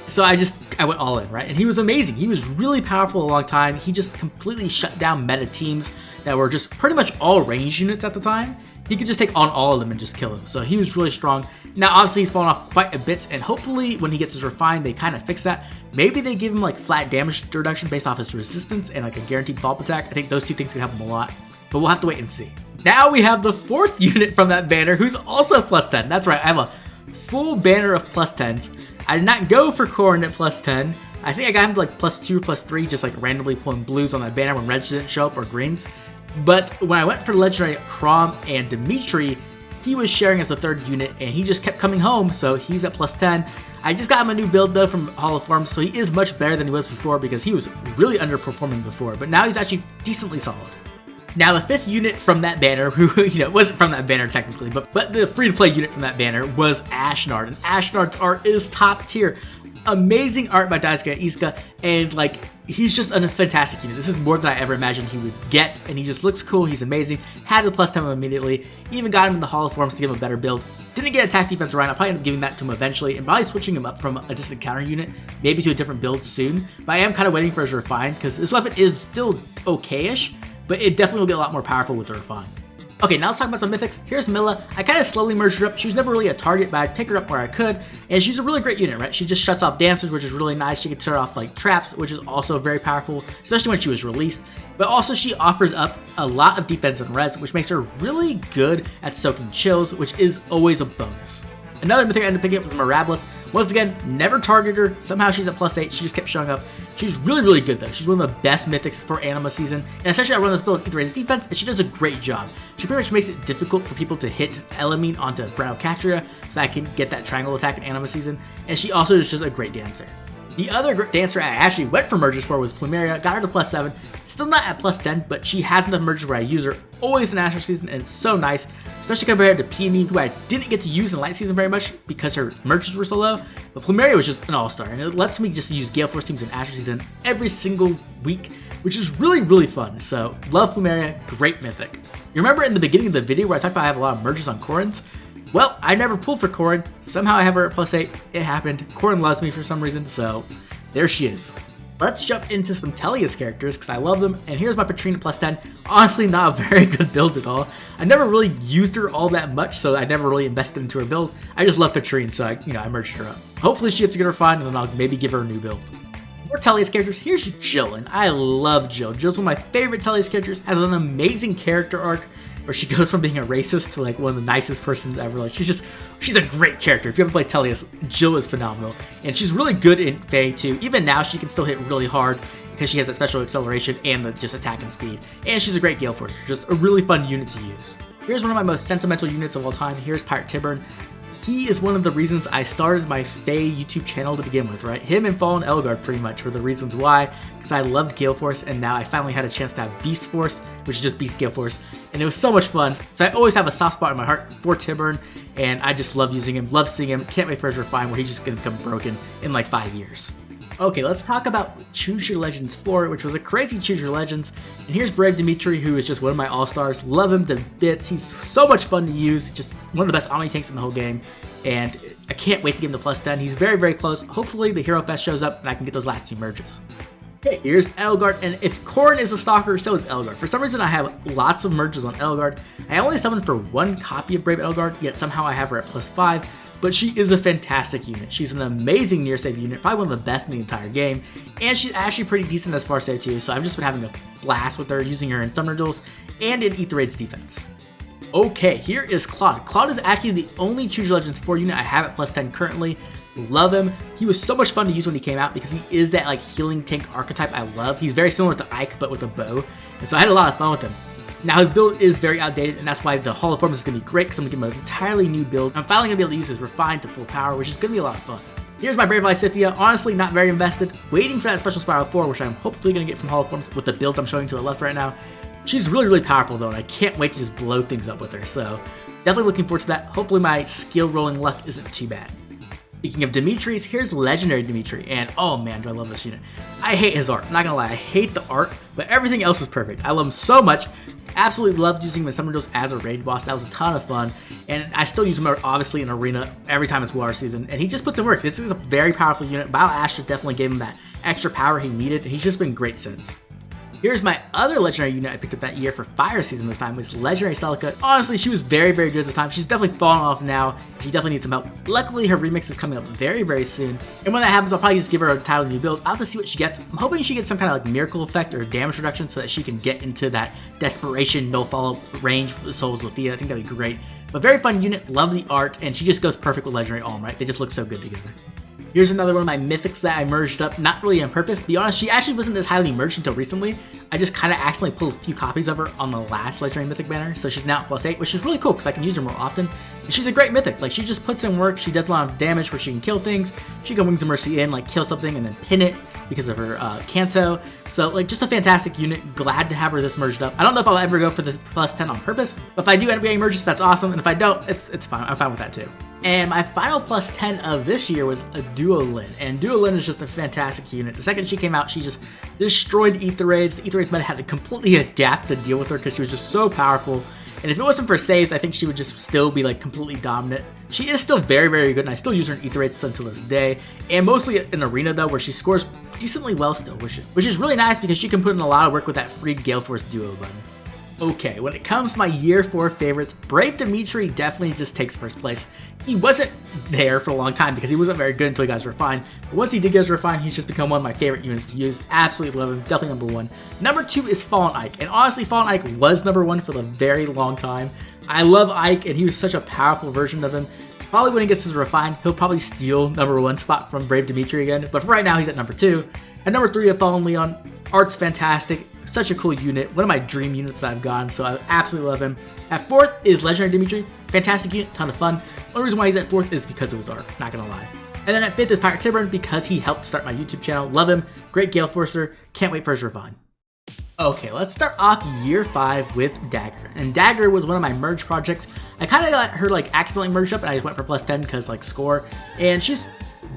So I went all in, right? And he was amazing. He was really powerful a long time. He just completely shut down meta teams that were just pretty much all range units at the time. He could just take on all of them and just kill them. So he was really strong. Now, obviously, he's fallen off quite a bit, and hopefully when he gets his Refine, they kind of fix that. Maybe they give him like flat damage reduction based off his resistance and like a guaranteed follow-up attack. I think those two things can help him a lot, but we'll have to wait and see. Now we have the 4th unit from that banner who's also plus 10. That's right, I have a full banner of plus 10s. I did not go for Corrin at plus 10. I think I got him to like plus 2, plus 3, just like randomly pulling blues on that banner when reds didn't show up or greens. But when I went for Legendary Chrom and Dimitri, he was sharing as the 3rd unit and he just kept coming home, so he's at plus 10. I just got him a new build though from Hall of Forms, so he is much better than he was before because he was really underperforming before, but now he's actually decently solid. Now the 5th unit from that banner, who, wasn't from that banner technically, but the free-to-play unit from that banner was Ashnard, and Ashnard's art is top tier. Amazing art by Daisuke Iisuka, and like, he's just a fantastic unit. This is more than I ever imagined he would get, and he just looks cool, he's amazing. Had the +10 immediately, even got him in the Hall of Forms to give him a better build. Didn't get attack defense right, I'll probably end up giving that to him eventually, and probably switching him up from a distant counter unit, maybe to a different build soon. But I am kind of waiting for his refine, because this weapon is still okay-ish, but it definitely will get a lot more powerful with the refine. Okay, now let's talk about some mythics. Here's Milla. I kind of slowly merged her up. She was never really a target, but I'd pick her up where I could. And she's a really great unit, right? She just shuts off dancers, which is really nice. She can turn off like traps, which is also very powerful, especially when she was released. But also she offers up a lot of defense and res, which makes her really good at soaking chills, which is always a bonus. Another mythic I ended up picking up was Mirabilis. Once again, never targeted her. Somehow she's at +8. She just kept showing up. She's really, really good though. She's one of the best mythics for Anima season. And essentially I run this build with Ether defense, and she does a great job. She pretty much makes it difficult for people to hit Elamine onto Browcatria, so I can get that triangle attack in Anima season. And she also is just a great dancer. The other dancer I actually went for merges for was Plumeria. Got her to +7. Still not at +10, but she has enough merges where I use her always in Astral season, and it's so nice, especially compared to Peony, who I didn't get to use in Light season very much because her merges were so low. But Plumeria was just an all-star, and it lets me just use Gale Force teams in Astral season every single week, which is really, really fun. So love Plumeria, great mythic. You remember in the beginning of the video where I talked about I have a lot of merges on Corins? Well, I never pulled for Corrin. Somehow I have her at +8. It happened. Corrin loves me for some reason, so there she is. Let's jump into some Tellius characters because I love them. And here's my Patrine at +10. Honestly, not a very good build at all. I never really used her all that much, so I never really invested into her build. I just love Patrine, so I merged her up. Hopefully she gets a good refine, and then I'll maybe give her a new build. More Tellius characters. Here's Jill, and I love Jill. Jill's one of my favorite Tellius characters. Has an amazing character arc where she goes from being a racist to like one of the nicest persons ever. Like she's a great character. If you ever play Tellius, Jill is phenomenal. And she's really good in Fae too. Even now she can still hit really hard because she has that special acceleration and the just attack and speed. And she's a great Gale Force. Just a really fun unit to use. Here's one of my most sentimental units of all time. Here's Pirate Tiburn. He is one of the reasons I started my Fae YouTube channel to begin with, right? Him and Fallen Elgard pretty much were the reasons why, because I loved Gale Force, and now I finally had a chance to have Beast Force, which is just Beast Gale Force, and it was so much fun. So I always have a soft spot in my heart for Tiburn, and I just love using him, love seeing him, can't wait for his refine where he's just gonna become broken in like 5 years. Okay, let's talk about Choose Your Legends 4, which was a crazy Choose Your Legends. And here's Brave Dimitri, who is just one of my all-stars. Love him to bits. He's so much fun to use. Just one of the best Omni tanks in the whole game. And I can't wait to give him the +10. He's very, very close. Hopefully the Hero Fest shows up and I can get those last 2 merges. Okay, here's Elgard, and if Corrin is a stalker, so is Elgard. For some reason, I have lots of merges on Elgard. I only summoned for 1 copy of Brave Elgard, yet somehow I have her at +5. But she is a fantastic unit. She's an amazing near save unit, probably one of the best in the entire game, and she's actually pretty decent as far save too, so I've just been having a blast with her, using her in summoner duels and in Ether Raid's defense. Okay, here is Claude. Claude is actually the only Choose Your Legends 4 unit I have at +10 currently. Love him. He was so much fun to use when he came out because he is that like healing tank archetype I love. He's very similar to Ike but with a bow, and so I had a lot of fun with him. Now his build is very outdated, and that's why the Hall of Forms is going to be great because I'm going to give him an entirely new build. I'm finally going to be able to use his Refine to full power, which is going to be a lot of fun. Here's my Brave Lysithea. Honestly, not very invested. Waiting for that Special Spiral 4, which I'm hopefully going to get from Hall of Forms with the build I'm showing to the left right now. She's really, really powerful though, and I can't wait to just blow things up with her. So definitely looking forward to that. Hopefully my skill rolling luck isn't too bad. Speaking of Dimitri's, here's Legendary Dimitri, and oh man, do I love this unit. I hate his art. I'm not gonna lie, I hate the art, but everything else is perfect. I love him so much. Absolutely loved using him in Summoner Duels as a raid boss. That was a ton of fun, and I still use him obviously in Arena every time it's Water season, and he just puts in work. This is a very powerful unit. Bile Astra definitely gave him that extra power he needed, and he's just been great since. Here's my other legendary unit I picked up that year for Fire season this time, was Legendary Celica. Honestly, she was very, very good at the time. She's definitely fallen off now. She definitely needs some help. Luckily, her remix is coming up very, very soon. And when that happens, I'll probably just give her a entirely new build. I'll have to see what she gets. I'm hoping she gets some kind of like miracle effect or damage reduction so that she can get into that desperation, no follow range for the Souls Lethea. I think that'd be great. But very fun unit, love the art, and she just goes perfect with Legendary Alm, right? They just look so good together. Here's another one of my mythics that I merged up, not really on purpose. To be honest, she actually wasn't this highly merged until recently. I just kind of accidentally pulled a few copies of her on the last Legendary Mythic banner, so she's now at +8, which is really cool because I can use her more often. And she's a great mythic. Like, she just puts in work, she does a lot of damage where she can kill things. She can Wings of Mercy in, like, kill something and then pin it because of her Kanto. So, like, just a fantastic unit. Glad to have her this merged up. I don't know if I'll ever go for the +10 on purpose, but if I do end up getting merges, that's awesome. And if I don't, it's fine. I'm fine with that too. And my final +10 of this year was a Duolin, and Duolin is just a fantastic unit. The second she came out, she just destroyed Ether Raids. The Ether Raids meta had to completely adapt to deal with her because she was just so powerful. And if it wasn't for saves, I think she would just still be like completely dominant. She is still very, very good, and I still use her in Ether Raids until this day. And mostly in Arena though, where she scores decently well still, which is really nice because she can put in a lot of work with that free Gale Force Duo run. Okay, when it comes to my year 4 favorites, Brave Dimitri definitely just takes first place. He wasn't there for a long time because he wasn't very good until he got his Refine. But once he did get his Refine, he's just become one of my favorite units to use. Absolutely love him. Definitely number 1. Number 2 is Fallen Ike. And honestly, Fallen Ike was number 1 for a very long time. I love Ike, and he was such a powerful version of him. Probably when he gets his Refine, he'll probably steal number 1 spot from Brave Dimitri again. But for right now, he's at number 2. At number 3, of Fallen Leon. Art's fantastic. Such a cool unit, one of my dream units that I've gotten, so I absolutely love him. At 4th is Legendary Dimitri, fantastic unit, ton of fun. The only reason why he's at 4th is because of his art, not gonna lie. And then at 5th is Pirate Tiburon because he helped start my YouTube channel, love him, great Gale Forcer, can't wait for his Refine. Okay, let's start off year 5 with Dagger. And Dagger was one of my merge projects. I kind of got her like accidentally merged up and I just went for +10 because like score. And she's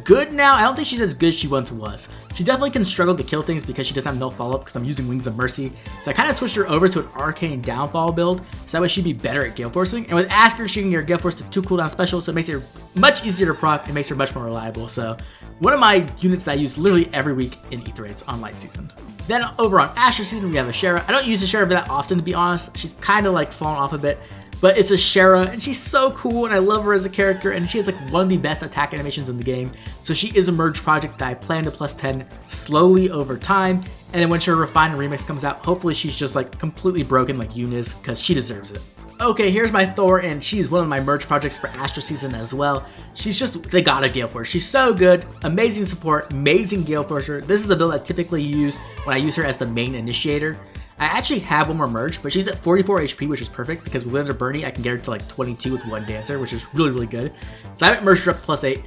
good now. I don't think she's as good as she once was. She definitely can struggle to kill things because she doesn't have no follow-up because I'm using Wings of Mercy. So I kind of switched her over to an Arcane Downfall build, so that way she'd be better at Gale Forcing. And with Asker, she can get her Gale Force to 2 cooldown special, so it makes her much easier to proc and makes her much more reliable. So one of my units that I use literally every week in Ether Raids on Light Season. Then over on Asher Season, we have Ashera. I don't use Ashera that often, to be honest. She's kind of like fallen off a bit. But it's Ashera, and she's so cool, and I love her as a character, and she has like one of the best attack animations in the game. So she is a merge project that I plan to +10 slowly over time, and then when her Refined Remix comes out, hopefully she's just like completely broken like Eunice, because she deserves it. Okay, here's my Thor, and she's one of my merge projects for Astra Season as well. She's just the god of Gale Force. She's so good, amazing support, amazing Gale Forcer. This is the build I typically use when I use her as the main initiator. I actually have one more merge, but she's at 44 HP, which is perfect because with Winter Bernie, I can get her to like 22 with 1 Dancer, which is really, really good. So I haven't merged her up to +8,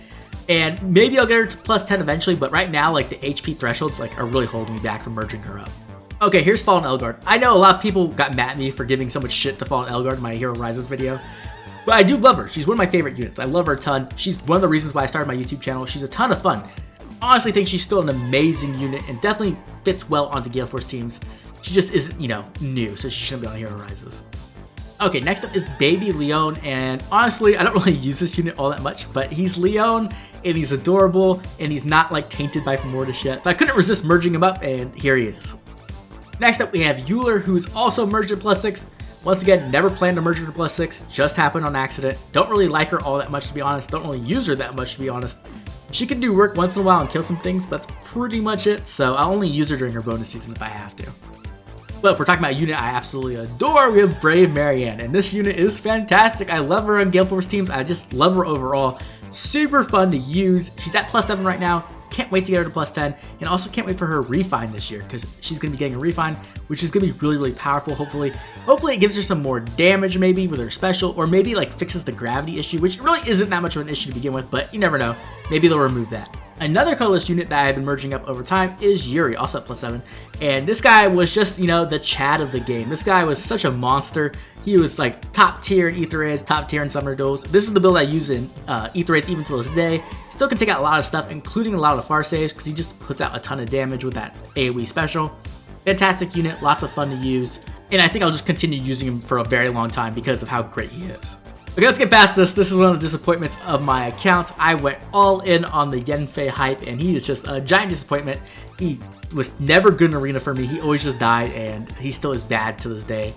and maybe I'll get her to +10 eventually, but right now, like the HP thresholds like are really holding me back from merging her up. Okay, here's Fallen Elgard. I know a lot of people got mad at me for giving so much shit to Fallen Elgard in my Hero Rises video, but I do love her. She's one of my favorite units. I love her a ton. She's one of the reasons why I started my YouTube channel. She's a ton of fun. Honestly think she's still an amazing unit and definitely fits well onto Gale Force teams. She just isn't, you know, new, so she shouldn't be on Hero Rises. Okay, next up is Baby Leon, and honestly, I don't really use this unit all that much, but he's Leon, and he's adorable, and he's not, like, tainted by Mortis yet. But I couldn't resist merging him up, and here he is. Next up, we have Euler, who's also merged at +6. Once again, never planned to merge her to +6, just happened on accident. Don't really like her all that much, to be honest. Don't really use her that much, to be honest. She can do work once in a while and kill some things, but that's pretty much it, so I'll only use her during her bonus season if I have to. But if we're talking about a unit I absolutely adore, we have Brave Marianne, and this unit is fantastic. I love her on Gale Force teams. I just love her overall. Super fun to use. She's at +7 right now. Can't wait to get her to +10, and also can't wait for her Refine this year because she's going to be getting a Refine, which is going to be really, really powerful, hopefully. Hopefully it gives her some more damage maybe with her special, or maybe like fixes the gravity issue, which really isn't that much of an issue to begin with, but you never know. Maybe they'll remove that. Another colorless unit that I've been merging up over time is Yuri, also at +7. And this guy was just, you know, the Chad of the game. This guy was such a monster. He was like top tier in Ether Raids, top tier in Summoner Duels. This is the build I use in Ether Raids even to this day. Still can take out a lot of stuff, including a lot of the far saves, because he just puts out a ton of damage with that AoE special. Fantastic unit, lots of fun to use. And I think I'll just continue using him for a very long time because of how great he is. Okay, let's get past this. This is one of the disappointments of my account. I went all in on the Yenfei hype, and he is just a giant disappointment. He was never good in Arena for me. He always just died, and he still is bad to this day.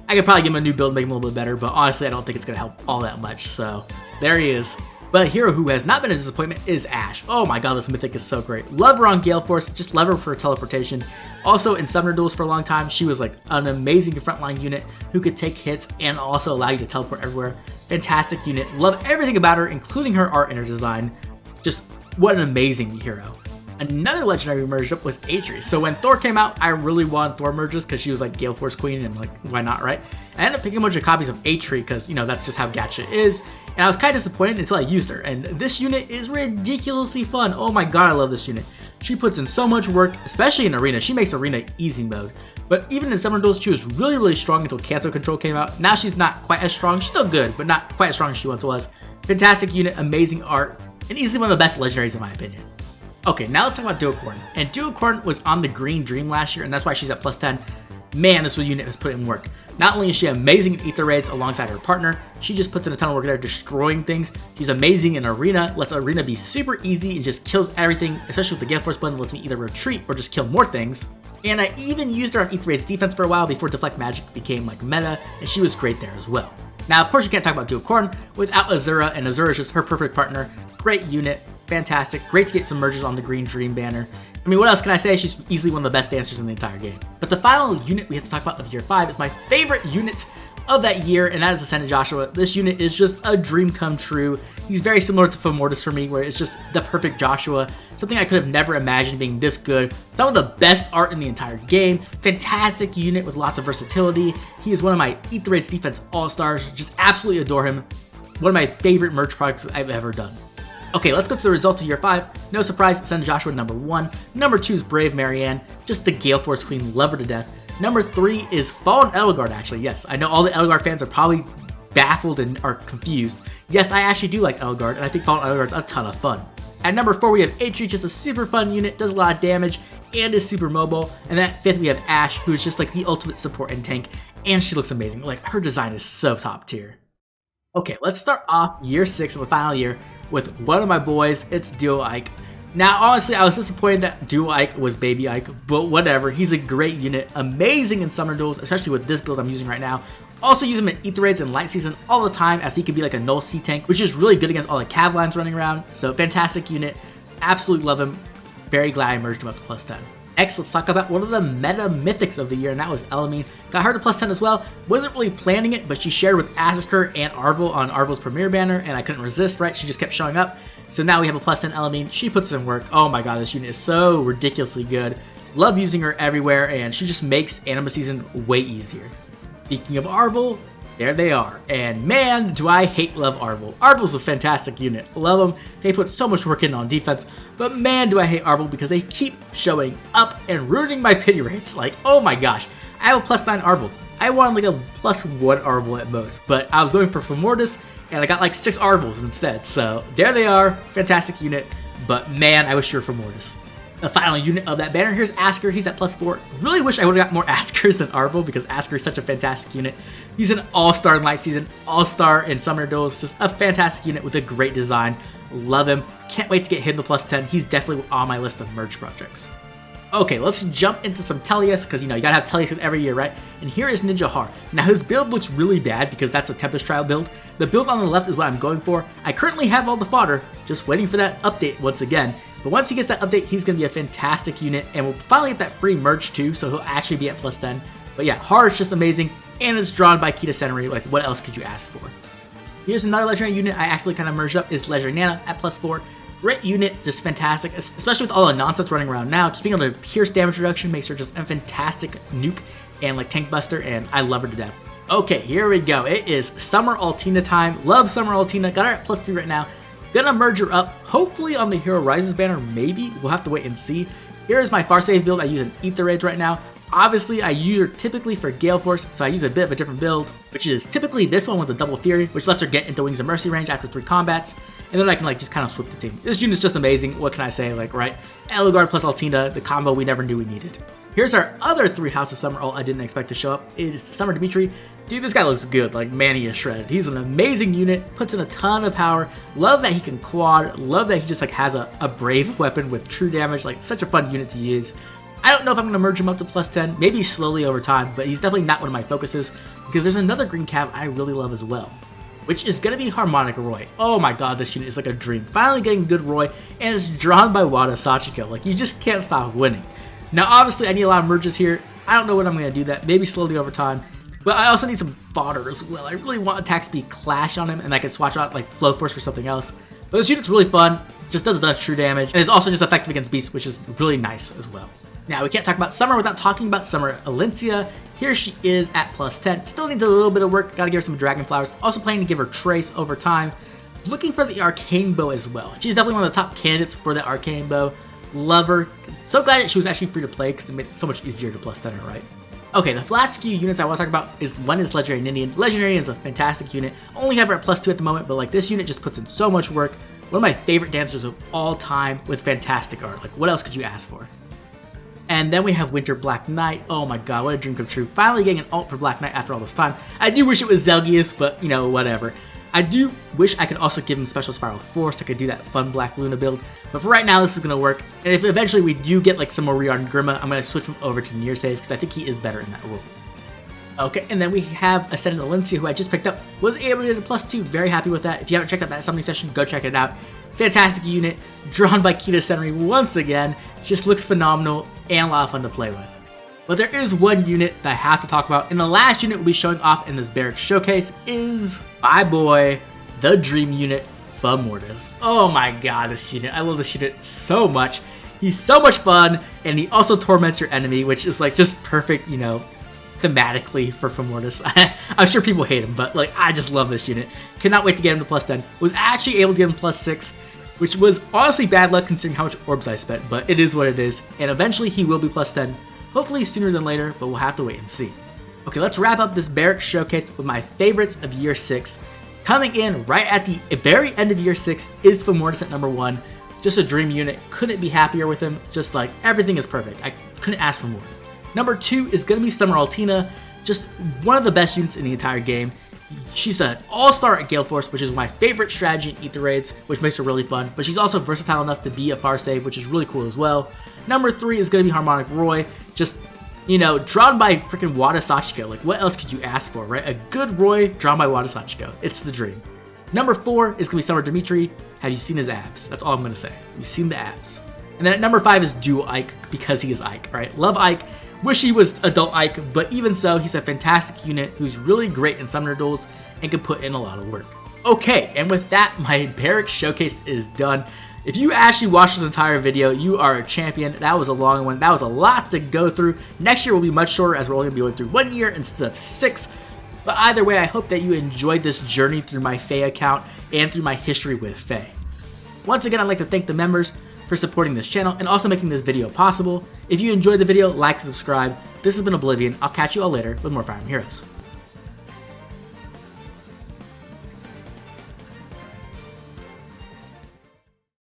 I could probably give him a new build, make him a little bit better, but honestly, I don't think it's going to help all that much. So, there he is. But a hero who has not been a disappointment is Ashe. Oh my god, this mythic is so great. Love her on Gale Force, just love her for her teleportation. Also, in Summoner Duels for a long time, she was like an amazing frontline unit who could take hits and also allow you to teleport everywhere. Fantastic unit. Love everything about her, including her art and her design. Just What an amazing hero. Another legendary merged up was Atri. So when Thor came out, I really wanted Thor merges because she was like Gale Force Queen and like, why not, right? I ended up picking a bunch of copies of Atri because, you know, that's just how gacha is. And I was kind of disappointed until I used her. And this unit is ridiculously fun. Oh my god, I love this unit. She puts in so much work, especially in Arena. She makes Arena easy mode. But even in Summoner Duels, she was really, really strong until Cancel Control came out. Now she's not quite as strong. She's still good, but not quite as strong as she once was. Fantastic unit, amazing art, and easily one of the best legendaries in my opinion. Okay, now let's talk about Duocorn. And Duocorn was on the Green Dream last year, and that's why she's at plus 10. Man, this unit has put in work. Not only is she amazing in Ether Raids alongside her partner, she just puts in a ton of work there destroying things. She's amazing in Arena, lets Arena be super easy and just kills everything, especially with the Gale Force button, lets me either retreat or just kill more things. And I even used her on Ether Raids defense for a while before Deflect Magic became like meta, and she was great there as well. Now, of course, you can't talk about Duocorn without Azura, and Azura is just her perfect partner. Great unit, fantastic, great to get some merges on the Green Dream banner. I mean, what else can I say? She's easily one of the best dancers in the entire game. But the final unit we have to talk about of year 5 is my favorite unit of that year, and that is Ascended Joshua. This unit is just a dream come true. He's very similar to Fomortis for me, where it's just the perfect Joshua. Something I could have never imagined being this good. Some of the best art in the entire game. Fantastic unit with lots of versatility. He is one of my Ether Raids defense all-stars. Just absolutely adore him. One of my favorite merch products I've ever done. Okay, let's go to the results of year 5. No surprise, Ascended Joshua number 1. Number 2 is Brave Marianne. Just the Gale Force Queen, love her to death. Number 3 is Fallen Edelgard, actually. Yes, I know all the Edelgard fans are probably baffled and are confused. Yes, I actually do like Edelgard, and I think Fallen Edelgard's a ton of fun. At number 4, we have Atri, just a super fun unit, does a lot of damage, and is super mobile. And at 5th, we have Ashe, who is just like the ultimate support and tank, and she looks amazing. Like, her design is so top tier. Okay, let's start off year 6 of the final year with one of my boys. It's Duo Ike. Now, honestly, I was disappointed that Duo Ike was Baby Ike, but whatever. He's a great unit, amazing in Summoner Duels, especially with this build I'm using right now. Also use him in Ether Raids and Light Season all the time, as he can be like a null C tank, which is really good against all the cav lines running around. So fantastic unit, absolutely love him. Very glad I merged him up to plus 10. Next, let's talk about one of the meta mythics of the year, and that was Elamine. Got her to plus 10 as well. Wasn't really planning it, but she shared with Azekir and Arvel on Arvel's Premier banner, and I couldn't resist, right? She just kept showing up. So now we have a plus 10 Elamine. She puts in work. Oh my god, this unit is so ridiculously good. Love using her everywhere, and she just makes Anima Season way easier. Speaking of Arvel, there they are. And man, do I love Arvel. Arvel's a fantastic unit. Love them. They put so much work in on defense. But man, do I hate Arvel because they keep showing up and ruining my pity rates. Like, oh my gosh. I have a plus 9 Arvel. I wanted like a plus 1 Arvel at most. But I was going for Fomortis, and I got like 6 Arvels instead. So there they are. Fantastic unit. But man, I wish you were Fomortis. The final unit of that banner, here's Asker. He's at plus 4. Really wish I would have got more Askers than Arvel because Asker is such a fantastic unit. He's an all-star in Light Season, all-star in Summoner Duels. Just a fantastic unit with a great design. Love him. Can't wait to get him to plus 10. He's definitely on my list of merge projects. Okay, let's jump into some Tellius, because, you know, you gotta have Tellius every year, right? And here is Ninja Har. Now, his build looks really bad because that's a Tempest Trial build. The build on the left is what I'm going for. I currently have all the fodder, just waiting for that update once again. But once he gets that update, he's going to be a fantastic unit, and we'll finally get that free merge too, so he'll actually be at plus 10. But yeah, Har is just amazing, and it's drawn by Kita Senri. Like, what else could you ask for? Here's another legendary unit I actually kind of merged up, is Legendary Nana at plus 4. Great unit, just fantastic, especially with all the nonsense running around now. Just being able to pierce damage reduction makes her just a fantastic nuke and like tank buster, and I love her to death. Okay, here we go. It is Summer Altina time. Love Summer Altina. Got her at plus 3 right now. Gonna merge her up, hopefully on the Hero Rises banner, maybe. We'll have to wait and see. Here is my Farsave build I use in Ether Raids right now. Obviously, I use her typically for Gale Force, so I use a bit of a different build, which is typically this one with the Double Fury, which lets her get into Wings of Mercy range after 3 combats, and then I can like just kind of swoop the team. This unit's just amazing, what can I say, like, right? Edelgard plus Altina, the combo we never knew we needed. Here's our other 3 House of Summer ult I didn't expect to show up. It is Summer Dimitri. Dude, this guy looks good. Like, man, he is shredded. He's an amazing unit, puts in a ton of power. Love that he can quad. Love that he just like has a brave weapon with true damage. Like, such a fun unit to use. I don't know if I'm going to merge him up to plus 10. Maybe slowly over time, but he's definitely not one of my focuses because there's another green cav I really love as well, which is going to be Harmonic Roy. Oh my god, this unit is like a dream. Finally getting good Roy, and it's drawn by Wada Sachiko. Like, you just can't stop winning. Now, obviously, I need a lot of merges here. I don't know when I'm going to do that. Maybe slowly over time. But I also need some fodder as well. I really want attack speed clash on him, and I can swatch out like Flow Force for something else. But this unit's really fun, just does a ton of true damage, and is also just effective against beasts, which is really nice as well. Now, we can't talk about Summer without talking about Summer Alencia. Here she is at +10. Still needs a little bit of work. Gotta give her some Dragon Flowers. Also planning to give her Trace over time. Looking for the Arcane Bow as well. She's definitely one of the top candidates for the Arcane Bow. Love her. So glad that she was actually free to play because it made it so much easier to +10 her, right? Okay, the last few units I want to talk about is one is Legendary Indian. Legendary is a fantastic unit. Only have her at +2 at the moment, but like this unit just puts in so much work. One of my favorite dancers of all time with fantastic art. Like, what else could you ask for? And then we have Winter Black Knight. Oh my god, what a dream come true. Finally getting an ult for Black Knight after all this time. I do wish it was Zelgius, but you know, whatever. I do wish I could also give him Special Spiral 4 so I could do that fun Black Luna build. But for right now, this is going to work. And if eventually we do get like some more Rion Grima, I'm going to switch him over to Near Save because I think he is better in that role. Okay, and then we have Ascendant Alencia, who I just picked up. Was able to get a +2. Very happy with that. If you haven't checked out that summoning session, go check it out. Fantastic unit. Drawn by Kita Senri once again. Just looks phenomenal and a lot of fun to play with. But there is one unit that I have to talk about, and the last unit we'll be showing off in this Barracks showcase is my boy, the Dream Unit, Famortis. Oh my god, this unit. I love this unit so much. He's so much fun, and he also torments your enemy, which is like just perfect, you know, thematically for Famortis. I'm sure people hate him, but like I just love this unit. Cannot wait to get him to +10. Was actually able to get him +6, which was honestly bad luck considering how much orbs I spent, but it is what it is, and eventually he will be +10. Hopefully sooner than later, but we'll have to wait and see. Okay, let's wrap up this Barracks showcase with my favorites of Year 6. Coming in right at the very end of Year 6 is Famortis at number 1. Just a dream unit. Couldn't be happier with him. Just like everything is perfect. I couldn't ask for more. Number 2 is going to be Summer Altina. Just one of the best units in the entire game. She's an all-star at Gale Force, which is my favorite strategy in Ether Raids, which makes her really fun. But she's also versatile enough to be a far save, which is really cool as well. Number 3 is going to be Harmonic Roy. Just, you know, drawn by freaking Wada Sachiko. Like, what else could you ask for, right? A good Roy drawn by Wada Sachiko. It's the dream. Number 4 is going to be Summer Dimitri. Have you seen his abs? That's all I'm going to say. Have you seen the abs? And then at number 5 is Dual Ike, because he is Ike, right? Love Ike. Wish he was adult Ike, but even so, he's a fantastic unit who's really great in summoner duels and can put in a lot of work. Okay, and with that, my Barracks showcase is done. If you actually watched this entire video, you are a champion. That was a long one. That was a lot to go through. Next year will be much shorter as we're only going to be going through 1 year instead of 6. But either way, I hope that you enjoyed this journey through my Fae account and through my history with Fae. Once again, I'd like to thank the members for supporting this channel and also making this video possible. If you enjoyed the video, like and subscribe. This has been Oblivion. I'll catch you all later with more Fire Emblem Heroes.